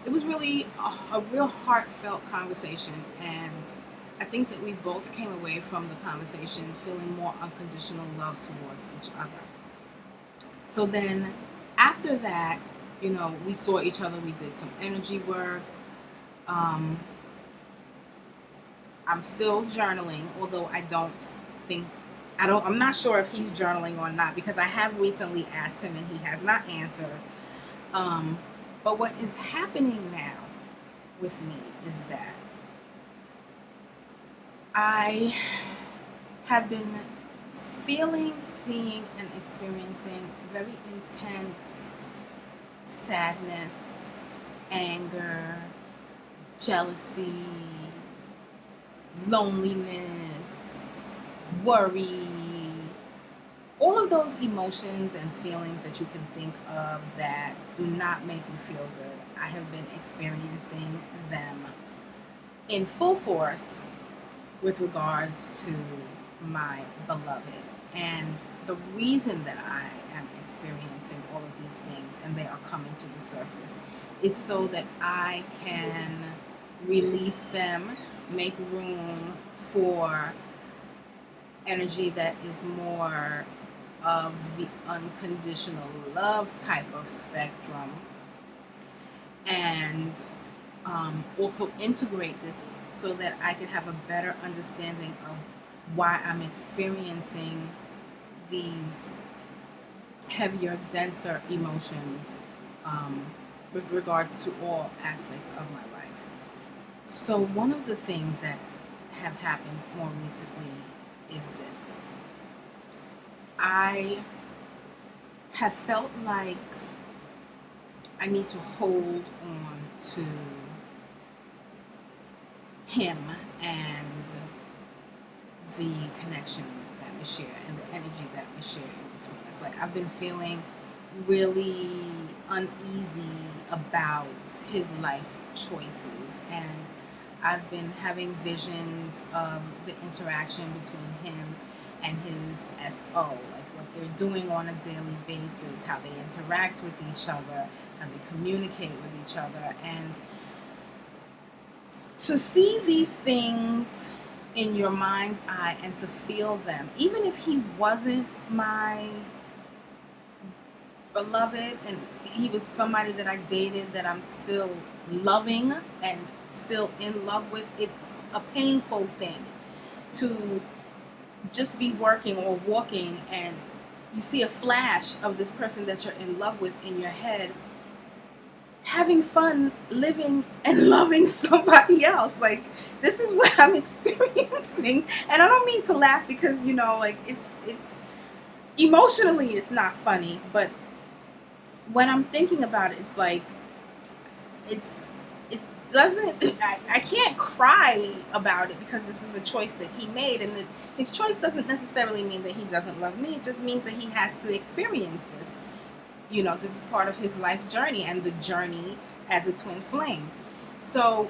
Speaker 1: a real heartfelt conversation, and I think that we both came away from the conversation feeling more unconditional love towards each other. So then after that, we saw each other, we did some energy work. I'm still journaling, although I'm not sure if he's journaling or not, because I have recently asked him and he has not answered. But what is happening now with me is that I have been feeling, seeing, and experiencing very intense sadness, anger, jealousy, loneliness, worry, all of those emotions and feelings that you can think of that do not make you feel good. I have been experiencing them in full force with regards to my beloved. And the reason that I am experiencing all of these things and they are coming to the surface is so that I can release them, make room for energy that is more of the unconditional love type of spectrum, and also integrate this so that I can have a better understanding of why I'm experiencing these heavier, denser emotions with regards to all aspects of my life. So one of the things that have happened more recently is this. I have felt like I need to hold on to him and the connection that we share and the energy that we share in between us. Like, I've been feeling really uneasy about his life choices, and I've been having visions of the interaction between him and his SO, like what they're doing on a daily basis, how they interact with each other, how they communicate with each other. And to see these things in your mind's eye and to feel them, even if he wasn't my beloved and he was somebody that I dated that I'm still loving and still in love with, it's a painful thing to just be working or walking and you see a flash of this person that you're in love with in your head, having fun living and loving somebody else. Like, this is what I'm experiencing. And I don't mean to laugh because, like, it's emotionally it's not funny, but when I'm thinking about it, it's like it's it doesn't I can't cry about it because this is a choice that he made, and that his choice doesn't necessarily mean that he doesn't love me. It just means that he has to experience this. This is part of his life journey and the journey as a twin flame. So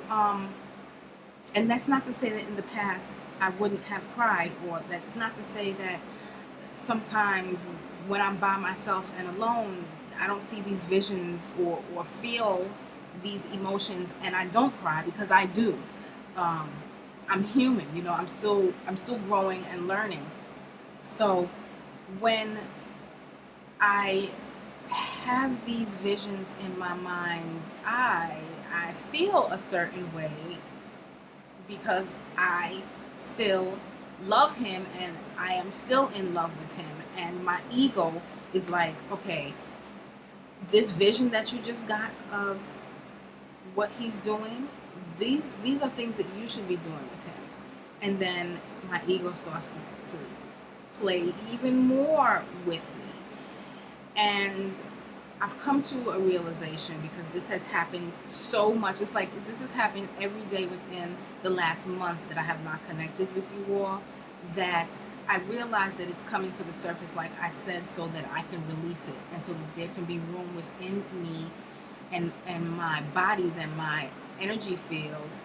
Speaker 1: and that's not to say that in the past I wouldn't have cried, or that's not to say that sometimes when I'm by myself and alone, I don't see these visions or feel these emotions and I don't cry, because I do. Um, I'm human, I'm still growing and learning. So when I have these visions in my mind's eye, I feel a certain way because I still love him and I am still in love with him. And my ego is like, okay, this vision that you just got of what he's doing, these are things that you should be doing with him. And then my ego starts to play even more with me. And I've come to a realization, because this has happened so much. It's like this has happened every day within the last month that I have not connected with you all, that I realize that it's coming to the surface, like I said, so that I can release it, and so that there can be room within me and my bodies and my energy fields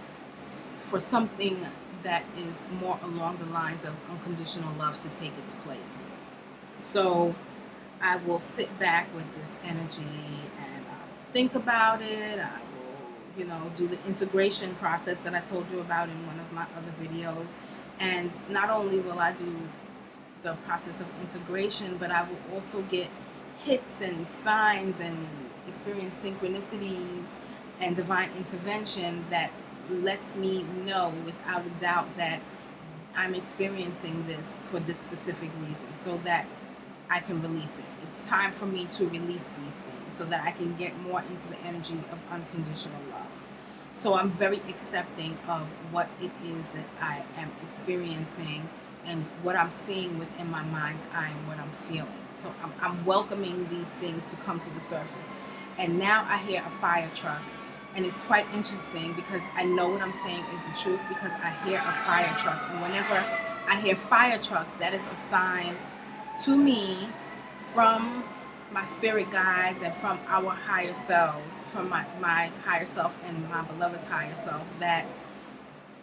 Speaker 1: for something that is more along the lines of unconditional love to take its place. So I will sit back with this energy and I will think about it. I will, do the integration process that I told you about in one of my other videos. And not only will I do the process of integration, but I will also get hits and signs and experience synchronicities and divine intervention that lets me know without a doubt that I'm experiencing this for this specific reason, so that I can release it. It's time for me to release these things so that I can get more into the energy of unconditional love. So I'm very accepting of what it is that I am experiencing and what I'm seeing within my mind's eye and what I'm feeling. So I'm welcoming these things to come to the surface. And now I hear a fire truck. And it's quite interesting because I know what I'm saying is the truth, because I hear a fire truck. And whenever I hear fire trucks, that is a sign to me from my spirit guides and from our higher selves, from my higher self and my beloved's higher self, that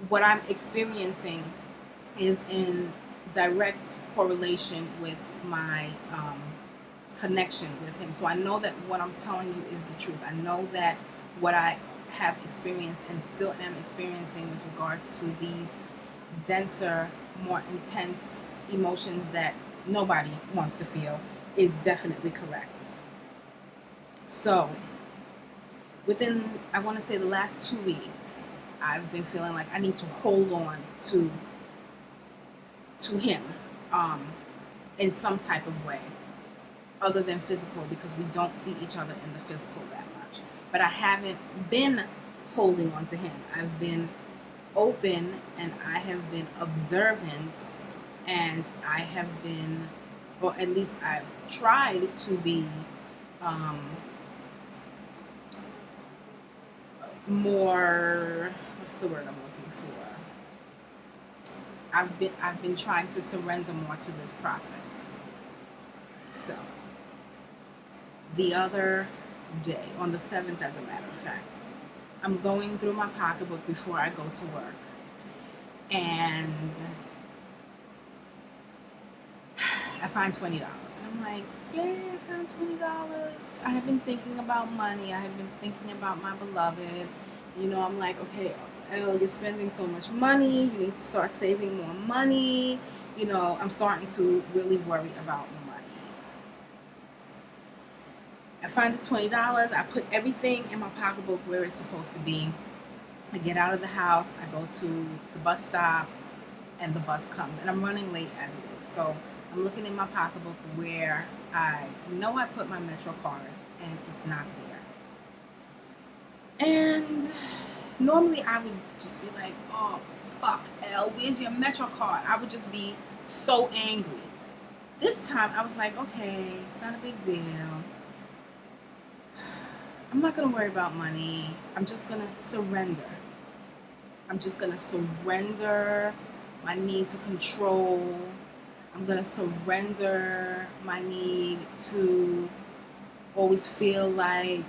Speaker 1: what I'm experiencing is in direct correlation with my connection with him. So I know that what I'm telling you is the truth. I know that what I have experienced and still am experiencing with regards to these denser, more intense emotions that nobody wants to feel is definitely correct. So within, I want to say, the last 2 weeks, I've been feeling like I need to hold on to him in some type of way other than physical, because we don't see each other in the physical that much. But I haven't been holding on to him. I've been open and I have been observant, and I have been, or at least I've tried to be more, what's the word I'm looking for? I've been trying to surrender more to this process. So the other day, on the 7th as a matter of fact, I'm going through my pocketbook before I go to work, and I find $20. And I'm like, yay, I found $20. I have been thinking about money. I have been thinking about my beloved. I'm like, okay, Elle, you're spending so much money. You need to start saving more money. I'm starting to really worry about money. I find this $20. I put everything in my pocketbook where it's supposed to be. I get out of the house. I go to the bus stop, and the bus comes. And I'm running late as it is. So I'm looking in my pocketbook where I know I put my Metro card, and it's not there. And normally I would just be like, oh, fuck, L, where's your Metro card? I would just be so angry. This time I was like, okay, it's not a big deal. I'm not going to worry about money. I'm just going to surrender. I'm just going to surrender my need to control. I'm going to surrender my need to always feel like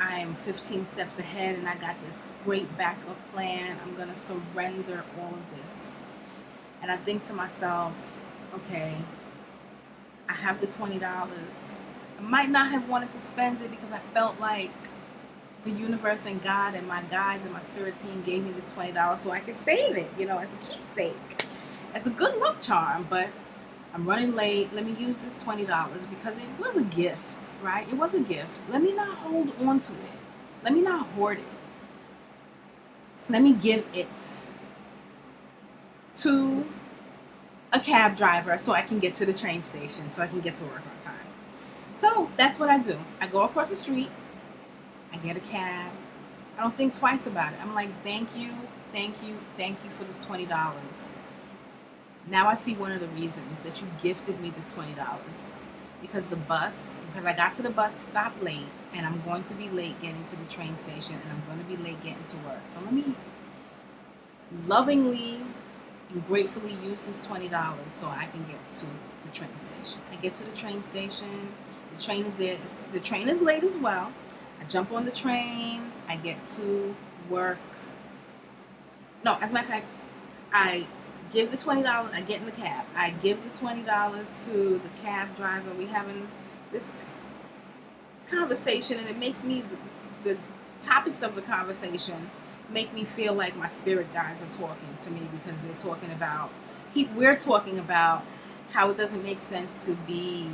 Speaker 1: I am 15 steps ahead and I got this great backup plan. I'm going to surrender all of this. And I think to myself, okay, I have the $20. I might not have wanted to spend it because I felt like the universe and God and my guides and my spirit team gave me this $20 so I could save it, as a keepsake, as a good luck charm. But I'm running late. Let me use this $20 because it was a gift, right? It was a gift. Let me not hold on to it. Let me not hoard it. Let me give it to a cab driver so I can get to the train station, so I can get to work on time. So that's what I do. I go across the street. I get a cab. I don't think twice about it. I'm like, thank you for this $20. Now I see one of the reasons that you gifted me this $20. Because I got to the bus stop late, and I'm going to be late getting to the train station, and I'm going to be late getting to work. So let me lovingly and gratefully use this $20 so I can get to the train station. I get to the train station. The train is there. The train is late as well. I jump on the train. I get to work. No, as a matter of fact, I give the $20. I get in the cab. I give the $20 to the cab driver. We having this conversation, and it makes me the topics of the conversation make me feel like my spirit guides are talking to me, because they're talking about we're talking about how it doesn't make sense to be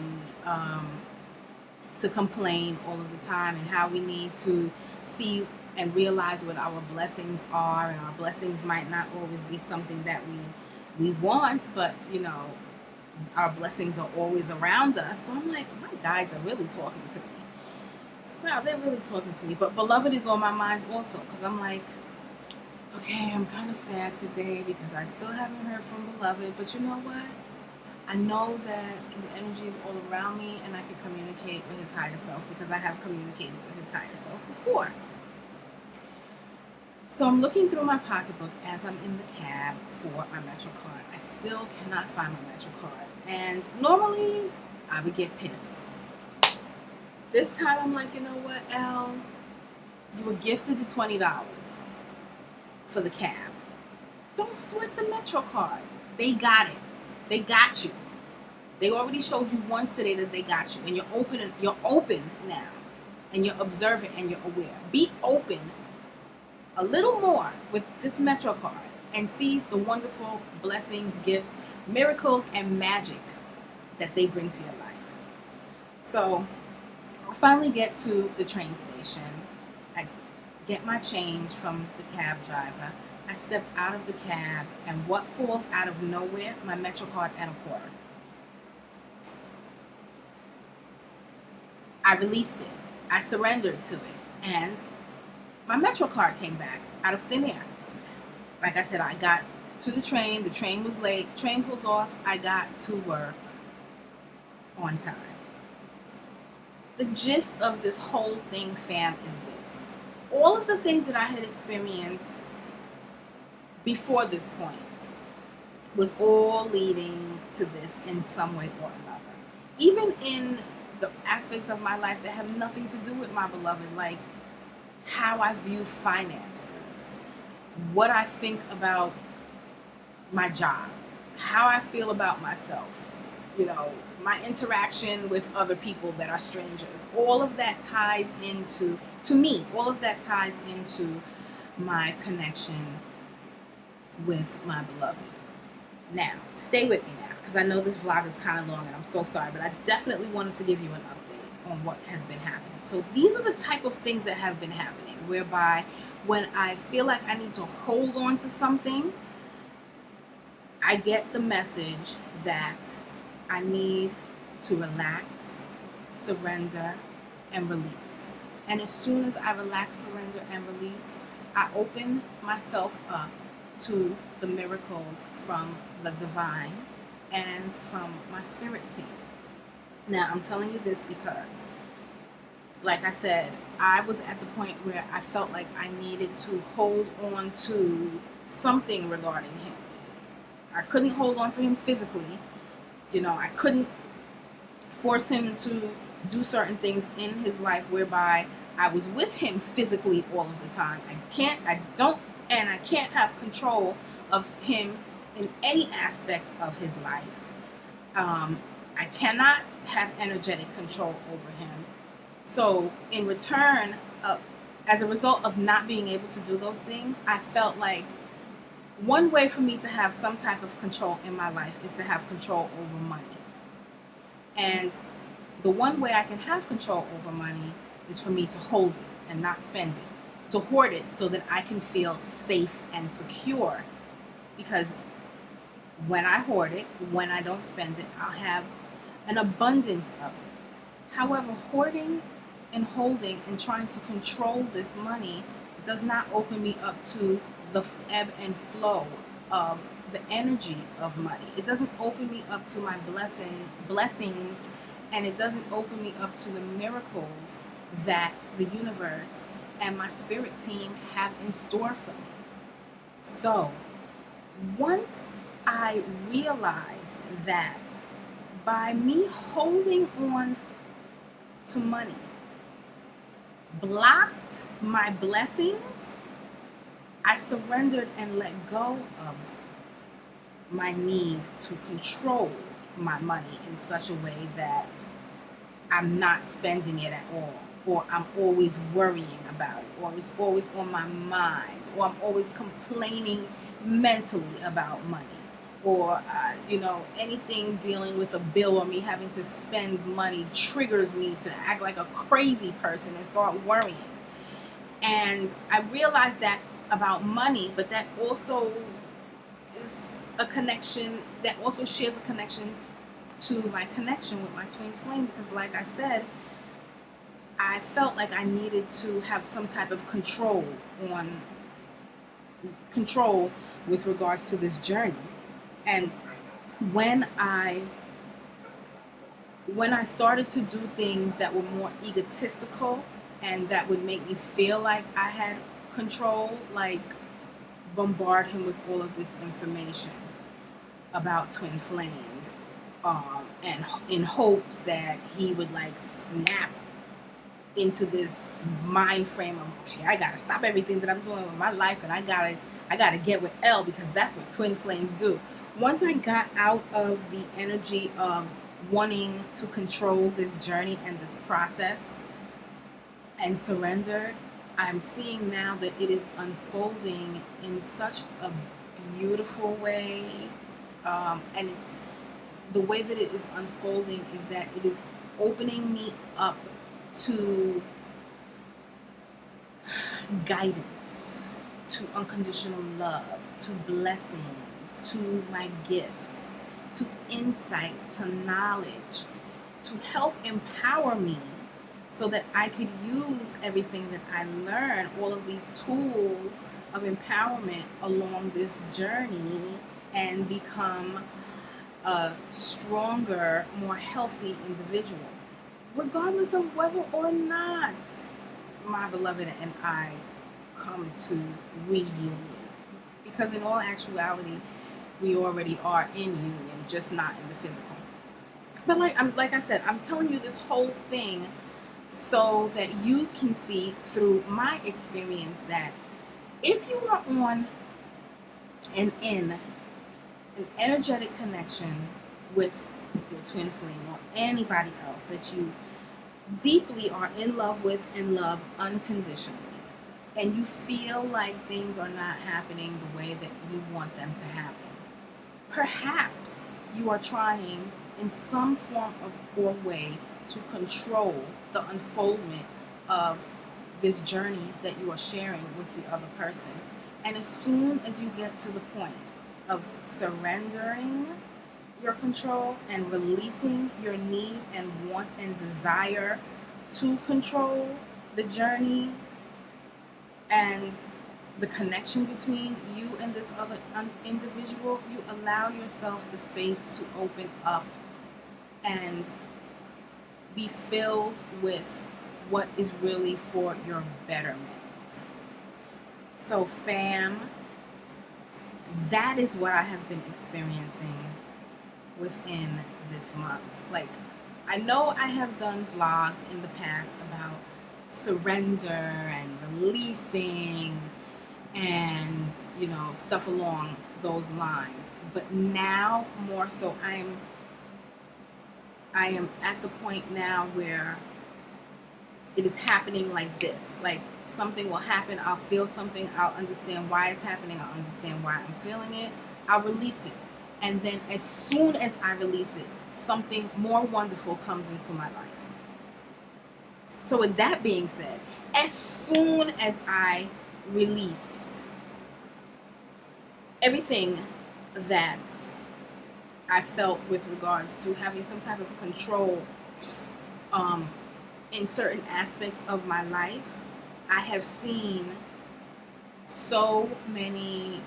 Speaker 1: to complain all of the time, and how we need to see and realize what our blessings are, and our blessings might not always be something that we want, but our blessings are always around us. So I'm like, my guides are really talking to me. Wow, they're really talking to me. But beloved is on my mind also, because I'm like, okay, I'm kind of sad today because I still haven't heard from beloved, but you know what? I know that his energy is all around me, and I can communicate with his higher self because I have communicated with his higher self before. So I'm looking through my pocketbook as I'm in the cab for my Metro card. I still cannot find my Metro card. And normally I would get pissed. This time I'm like, you know what, Elle? You were gifted the $20 for the cab. Don't sweat the Metro card. They got it. They got you. They already showed you once today that they got you. And you're open now. And you're observant and you're aware. Be open a little more with this Metro card and see the wonderful blessings, gifts, miracles, and magic that they bring to your life. So I finally get to the train station. I get my change from the cab driver. I step out of the cab, and what falls out of nowhere? My Metro card and a quarter. I released it. I surrendered to it. And my Metro card came back out of thin air. Like I said, I got to the train was late, train pulled off, I got to work on time. The gist of this whole thing, fam, is this. All of the things that I had experienced before this point was all leading to this in some way or another. Even in the aspects of my life that have nothing to do with my beloved, like how I view finances, what I think about my job, how I feel about myself, my interaction with other people that are strangers. All of that ties into my connection with my beloved. Now, stay with me now, because I know this vlog is kind of long and I'm so sorry, but I definitely wanted to give you an update on what has been happening. So these are the type of things that have been happening, whereby when I feel like I need to hold on to something, I get the message that I need to relax, surrender, and release. And as soon as I relax, surrender, and release, I open myself up to the miracles from the divine and from my spirit team. Now, I'm telling you this because, like I said, I was at the point where I felt like I needed to hold on to something regarding him. I couldn't hold on to him physically. I couldn't force him to do certain things in his life whereby I was with him physically all of the time. I can't have control of him in any aspect of his life. I cannot have energetic control over him. So in return, as a result of not being able to do those things, I felt like one way for me to have some type of control in my life is to have control over money. And the one way I can have control over money is for me to hold it and not spend it, to hoard it so that I can feel safe and secure. Because when I hoard it, when I don't spend it, I'll have an abundance of it. However, hoarding and holding and trying to control this money does not open me up to the ebb and flow of the energy of money. It doesn't open me up to my blessings, and it doesn't open me up to the miracles that the universe and my spirit team have in store for me. So, once I realized that by me holding on to money blocked my blessings, I surrendered and let go of my need to control my money in such a way that I'm not spending it at all, or I'm always worrying about it, or it's always on my mind, or I'm always complaining mentally about money, or anything dealing with a bill or me having to spend money triggers me to act like a crazy person and start worrying. And I realized that about money, but that also is a connection, that also shares a connection to my connection with my twin flame, because like I said, I felt like I needed to have some type of control with regards to this journey. And when I started to do things that were more egotistical and that would make me feel like I had control, like bombard him with all of this information about twin flames, and in hopes that he would like snap into this mind frame of, okay, I gotta stop everything that I'm doing with my life, and I gotta get with L, because that's what twin flames do. Once I got out of the energy of wanting to control this journey and this process and surrendered, I'm seeing now that it is unfolding in such a beautiful way. And it's the way that it is unfolding is that it is opening me up to guidance, to unconditional love, to blessings, to my gifts, to insight, to knowledge, to help empower me so that I could use everything that I learned, all of these tools of empowerment along this journey, and become a stronger, more healthy individual, regardless of whether or not my beloved and I come to reunion. Because in all actuality, we already are in union, just not in the physical. But like I said, I'm telling you this whole thing so that you can see through my experience that if you are on and in an energetic connection with your twin flame or anybody else that you deeply are in love with and love unconditionally, and you feel like things are not happening the way that you want them to happen, perhaps you are trying in some form or way to control the unfoldment of this journey that you are sharing with the other person. And as soon as you get to the point of surrendering your control and releasing your need and want and desire to control, the journey and the connection between you and this other individual, you allow yourself the space to open up and be filled with what is really for your betterment. So, fam, that is what I have been experiencing within this month. Like, I know I have done vlogs in the past about surrender and releasing and, you know, stuff along those lines. But now more so, I am at the point now where it is happening like this. Like, something will happen, I'll feel something, I'll understand why it's happening, I'll understand why I'm feeling it, I'll release it. And then as soon as I release it, something more wonderful comes into my life. So with that being said, as soon as I released everything that I felt with regards to having some type of control in certain aspects of my life, I have seen so many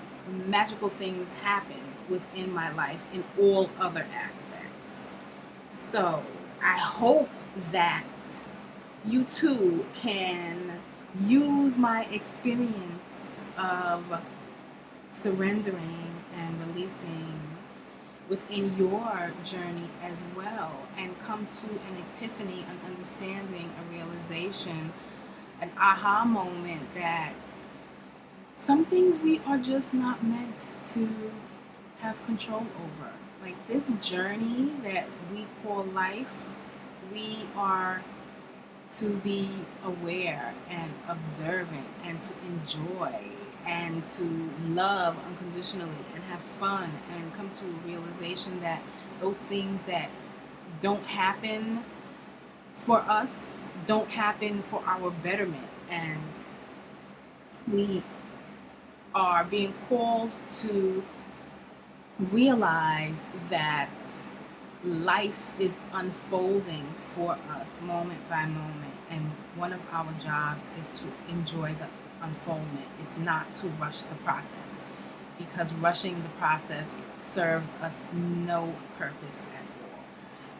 Speaker 1: magical things happen within my life in all other aspects. So I hope that you too can use my experience of surrendering and releasing within your journey as well, and come to an epiphany, an understanding, a realization, an aha moment that some things we are just not meant to have control over. Like, this journey that we call life, we are to be aware and observant and to enjoy and to love unconditionally and have fun and come to a realization that those things that don't happen for us don't happen for our betterment. And we are being called to realize that life is unfolding for us moment by moment, and one of our jobs is to enjoy the unfoldment. It's not to rush the process, because rushing the process serves us no purpose at all.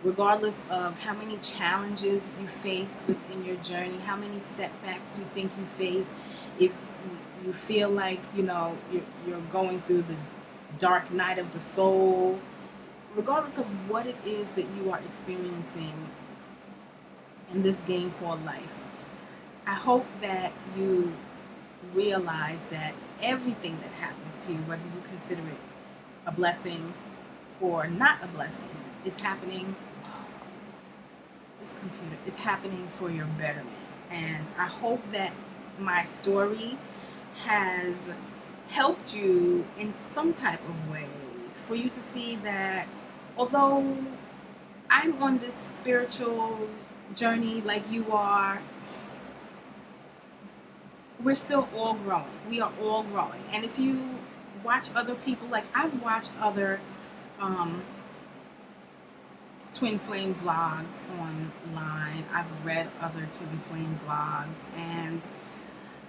Speaker 1: Regardless of how many challenges you face within your journey, how many setbacks you think you face, if you feel like, you know, you're going through the dark night of the soul, regardless of what it is that you are experiencing in this game called life, I hope that you realize that everything that happens to you, whether you consider it a blessing or not a blessing, is happening. This computer is happening for your betterment. And I hope that my story has helped you in some type of way, for you to see that although I'm on this spiritual journey like you are, we're still all growing. We are all growing. And if you watch other people, like I've watched other twin flame vlogs online, I've read other twin flame vlogs, and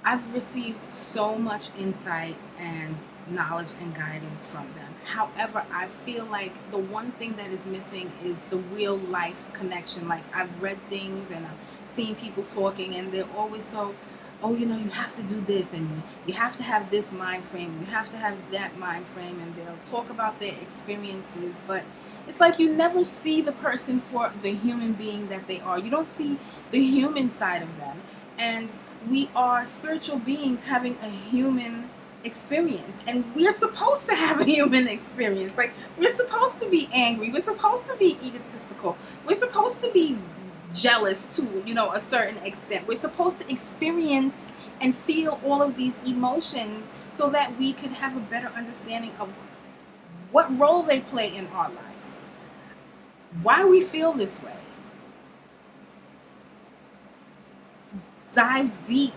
Speaker 1: I've received so much insight and knowledge and guidance from them. However, I feel like the one thing that is missing is the real life connection. Like, I've read things and I've seen people talking, and they're always so, oh, you know, you have to do this, and you have to have this mind frame, you have to have that mind frame, and they'll talk about their experiences, but it's like you never see the person for the human being that they are. You don't see the human side of them. And we are spiritual beings having a human experience, and we're supposed to have a human experience. Like, we're supposed to be angry, we're supposed to be egotistical, we're supposed to be jealous to, you know, a certain extent. We're supposed to experience and feel all of these emotions so that we could have a better understanding of what role they play in our life, why we feel this way. Dive deep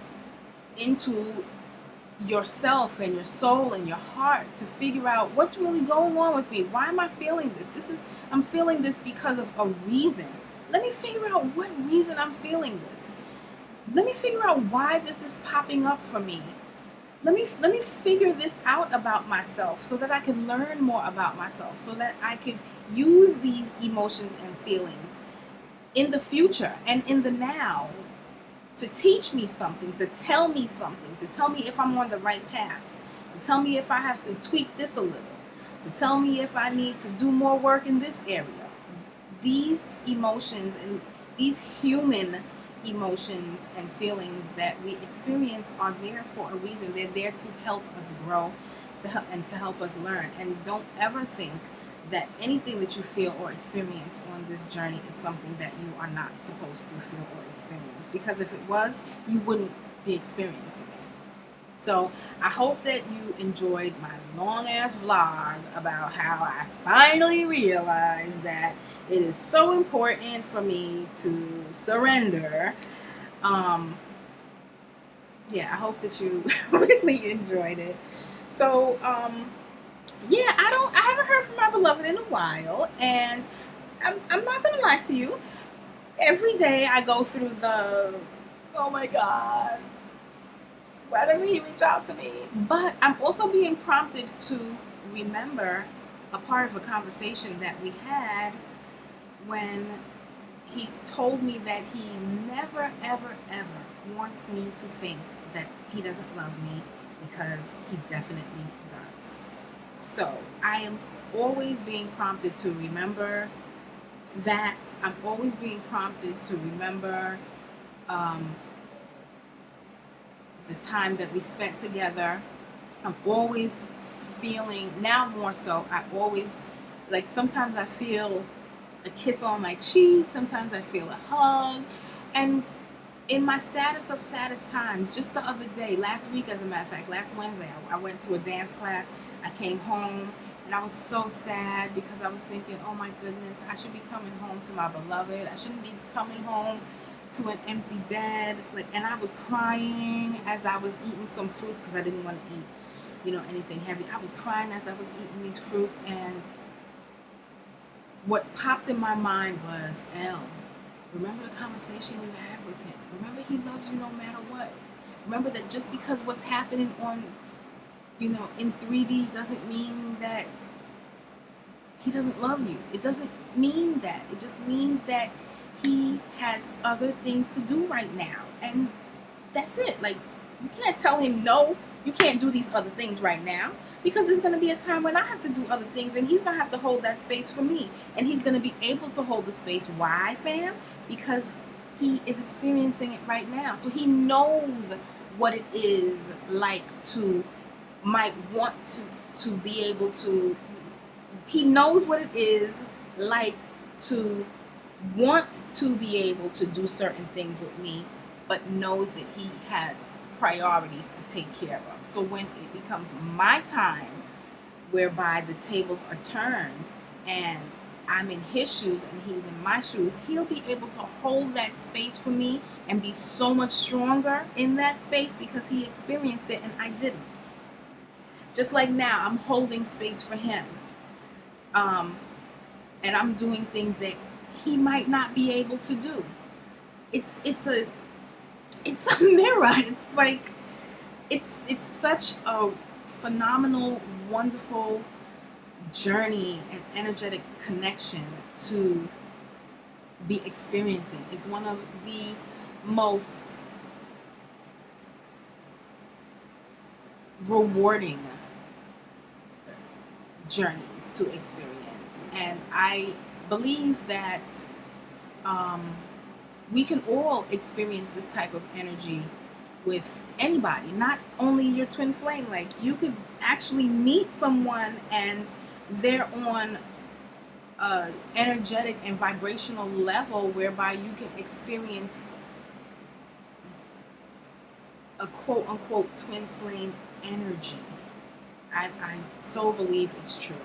Speaker 1: into yourself and your soul and your heart to figure out what's really going on with me. Why am I feeling this? I'm feeling this because of a reason. Let me figure out what reason I'm feeling this. let me figure out why this is popping up for me. Let me figure this out about myself so that I can learn more about myself, so that I could use these emotions and feelings in the future and in the now to teach me something, to tell me something, to tell me if I'm on the right path, to tell me if I have to tweak this a little, to tell me if I need to do more work in this area. These emotions and these human emotions and feelings that we experience are there for a reason. They're there to help us grow, to help us learn. And don't ever think that anything that you feel or experience on this journey is something that you are not supposed to feel or experience. Because if it was, you wouldn't be experiencing it. So I hope that you enjoyed my long ass vlog about how I finally realized that it is so important for me to surrender. Yeah, I hope that you really enjoyed it. So yeah, I haven't heard from my beloved in a while, and I'm not gonna lie to you. Every day I go through the, oh my God, why doesn't he reach out to me? But I'm also being prompted to remember a part of a conversation that we had when he told me that he never, ever, ever wants me to think that he doesn't love me, because he definitely does. So I am always being prompted to remember that. I'm always being prompted to remember the time that we spent together. I'm always feeling, now more so, I always, like, sometimes I feel a kiss on my cheek, sometimes I feel a hug. And in my saddest of saddest times, just the other day, last week as a matter of fact, last Wednesday, I went to a dance class. I came home and I was so sad because I was thinking, oh my goodness, I should be coming home to my beloved. I shouldn't be coming home to an empty bed. Like, and I was crying as I was eating some fruit because I didn't want to eat, anything heavy. I was crying as I was eating these fruits, and what popped in my mind was, remember the conversation you had with him. Remember, he loves you no matter what. Remember that just because what's happening on, in 3D doesn't mean that he doesn't love you. It doesn't mean that. It just means that he has other things to do right now. And that's it. Like, you can't tell him, no, you can't do these other things right now, because there's going to be a time when I have to do other things, and he's going to have to hold that space for me. And he's going to be able to hold the space. Why, fam? Because he is experiencing it right now. So he knows what it is like to, might want to be able to, he knows what it is like to want to be able to do certain things with me, but knows that he has priorities to take care of. So when it becomes my time, whereby the tables are turned and I'm in his shoes and he's in my shoes, he'll be able to hold that space for me and be so much stronger in that space because he experienced it and I didn't. Just like now, I'm holding space for him. And I'm doing things that he might not be able to do. It's a mirror. It's like, it's such a phenomenal, wonderful journey and energetic connection to be experiencing. It's one of the most rewarding journeys to experience. And I believe that we can all experience this type of energy with anybody, not only your twin flame. Like, you could actually meet someone and they're on a energetic and vibrational level whereby you can experience a quote unquote twin flame energy. I so believe it's true.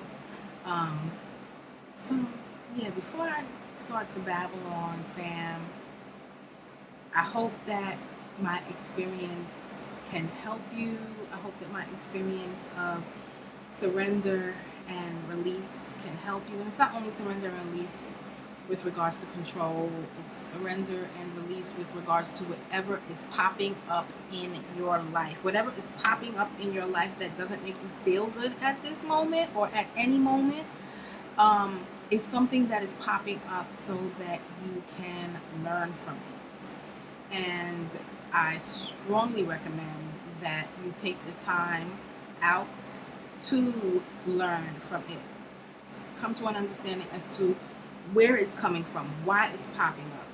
Speaker 1: So yeah, before I start to babble on, fam, I hope that my experience can help you. I hope that my experience of surrender and release can help you. And it's not only surrender and release with regards to control. It's surrender and release with regards to whatever is popping up in your life. Whatever is popping up in your life that doesn't make you feel good at this moment or at any moment, is something that is popping up so that you can learn from it. And I strongly recommend that you take the time out to learn from it, to come to an understanding as to where it's coming from, why it's popping up,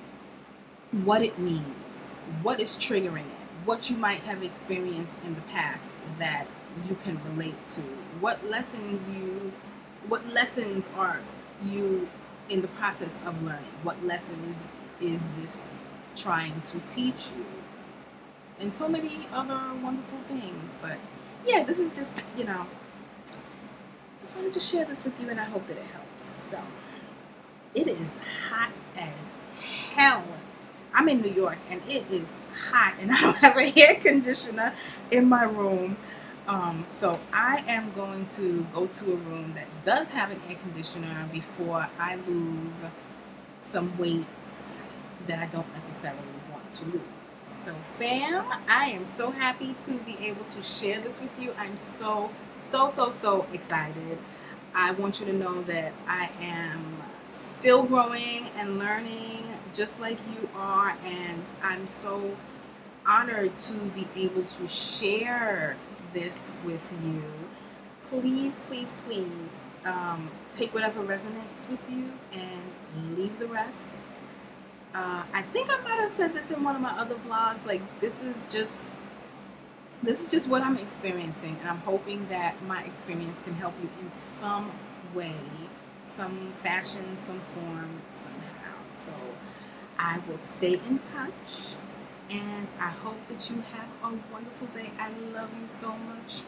Speaker 1: what it means, what is triggering it, what you might have experienced in the past that you can relate to, what lessons are you in the process of learning, what lessons is this trying to teach you, and so many other wonderful things. But yeah, this is just, just wanted to share this with you, and I hope that it helps. So it is hot as hell. I'm in New York and it is hot, and I don't have a air conditioner in my room. So I am going to go to a room that does have an air conditioner before I lose some weight that I don't necessarily want to lose. So fam, I am so happy to be able to share this with you. I'm so excited. I want you to know that I am still growing and learning just like you are, and I'm so honored to be able to share this with you. Please, take whatever resonates with you and leave the rest. I think I might have said this in one of my other vlogs. Like, this is just what I'm experiencing, and I'm hoping that my experience can help you in some way, some fashion, some form, somehow. So I will stay in touch, and I hope that you have a wonderful day. I love you so much.